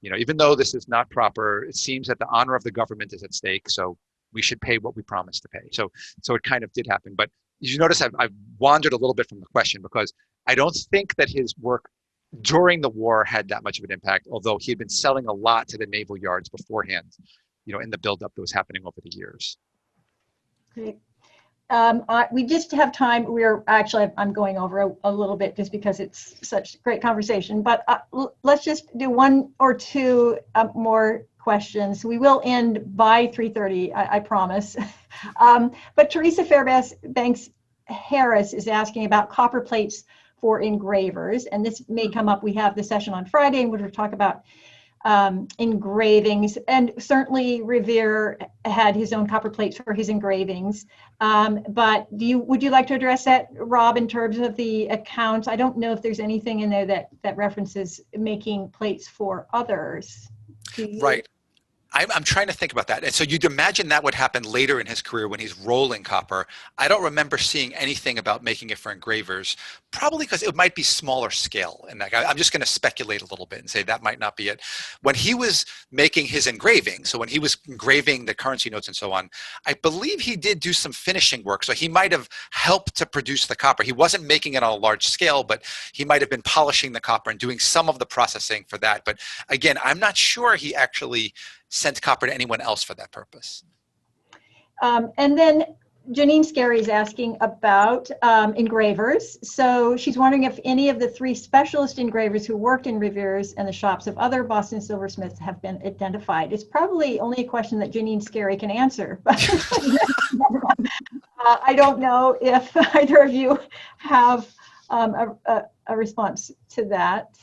S3: even though this is not proper, it seems that the honor of the government is at stake, so we should pay what we promised to pay. So it kind of did happen. But you notice I've wandered a little bit from the question, because I don't think that his work during the war had that much of an impact, although he had been selling a lot to the naval yards beforehand, in the buildup that was happening over the years.
S1: Great. We just have time. I'm going over a little bit just because it's such great conversation, but let's just do one or two more questions. We will end by 3:30, I promise. But Teresa Fairbanks Harris is asking about copper plates for engravers, and this may come up. We have the session on Friday, and we'll talk about engravings, and certainly Revere had his own copper plates for his engravings. But would you like to address that, Rob, in terms of the accounts? I don't know if there's anything in there that references making plates for others.
S3: Right. I'm trying to think about that. And so you'd imagine that would happen later in his career when he's rolling copper. I don't remember seeing anything about making it for engravers, probably because it might be smaller scale. And I'm just going to speculate a little bit and say that might not be it. When he was making his engraving, so when he was engraving the currency notes and so on, I believe he did do some finishing work. So he might have helped to produce the copper. He wasn't making it on a large scale, but he might have been polishing the copper and doing some of the processing for that. But again, I'm not sure he actually sent copper to anyone else for that purpose.
S1: And then Janine Scarry is asking about engravers. So she's wondering if any of the 3 specialist engravers who worked in Revere's and the shops of other Boston silversmiths have been identified. It's probably only a question that Janine Scarry can answer. But I don't know if either of you have a response to that.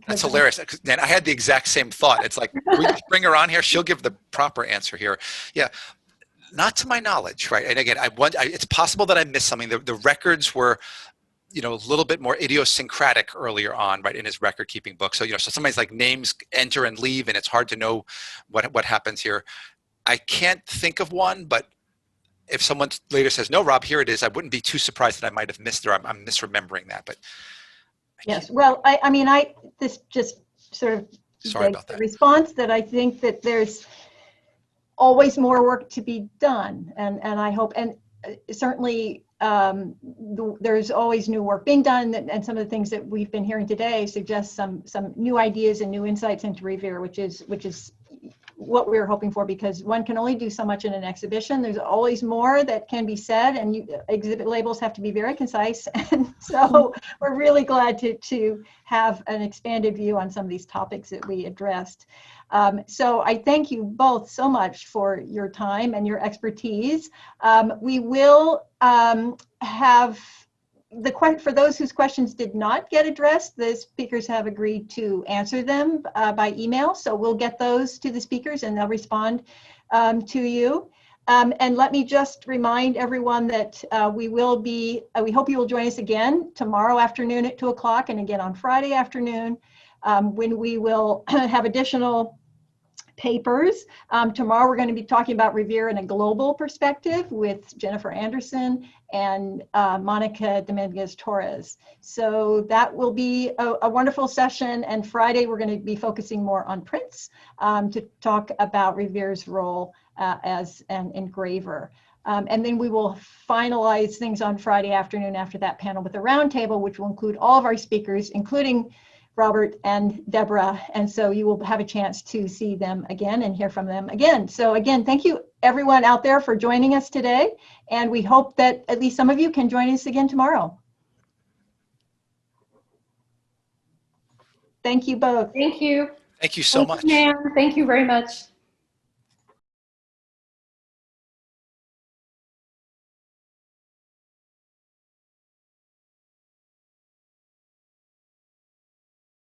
S3: That's hilarious. And I had the exact same thought. It's like, we just bring her on here. She'll give the proper answer here. Yeah. Not to my knowledge, right? And again, it's possible that I missed something. The records were, a little bit more idiosyncratic earlier on, right, in his record keeping book. So, so somebody's like names enter and leave, and it's hard to know what happens here. I can't think of one, but if someone later says, no, Rob, here it is, I wouldn't be too surprised that I might have missed it, or I'm misremembering that, but.
S1: Yes, well, this just sort of begs the response that I think that there's always more work to be done, and I hope, and certainly there's always new work being done, and some of the things that we've been hearing today suggest some new ideas and new insights into Revere, which is what we were hoping for, because one can only do so much in an exhibition. There's always more that can be said, and exhibit labels have to be very concise. And so we're really glad to have an expanded view on some of these topics that we addressed. So I thank you both so much for your time and your expertise. We will have for those whose questions did not get addressed, the speakers have agreed to answer them by email. So we'll get those to the speakers and they'll respond to you. And let me just remind everyone that we hope you will join us again tomorrow afternoon at 2 o'clock and again on Friday afternoon when we will have additional papers. Tomorrow we're going to be talking about Revere in a global perspective with Jennifer Anderson and Monica Dominguez-Torres. So that will be a wonderful session. And Friday we're going to be focusing more on prints to talk about Revere's role as an engraver. And then we will finalize things on Friday afternoon after that panel with a roundtable, which will include all of our speakers, including Robert and Deborah. And so you will have a chance to see them again and hear from them again. So again, thank you everyone out there for joining us today. And we hope that at least some of you can join us again tomorrow. Thank you both.
S4: Thank you.
S3: Thank you so much.
S4: Thank you very much.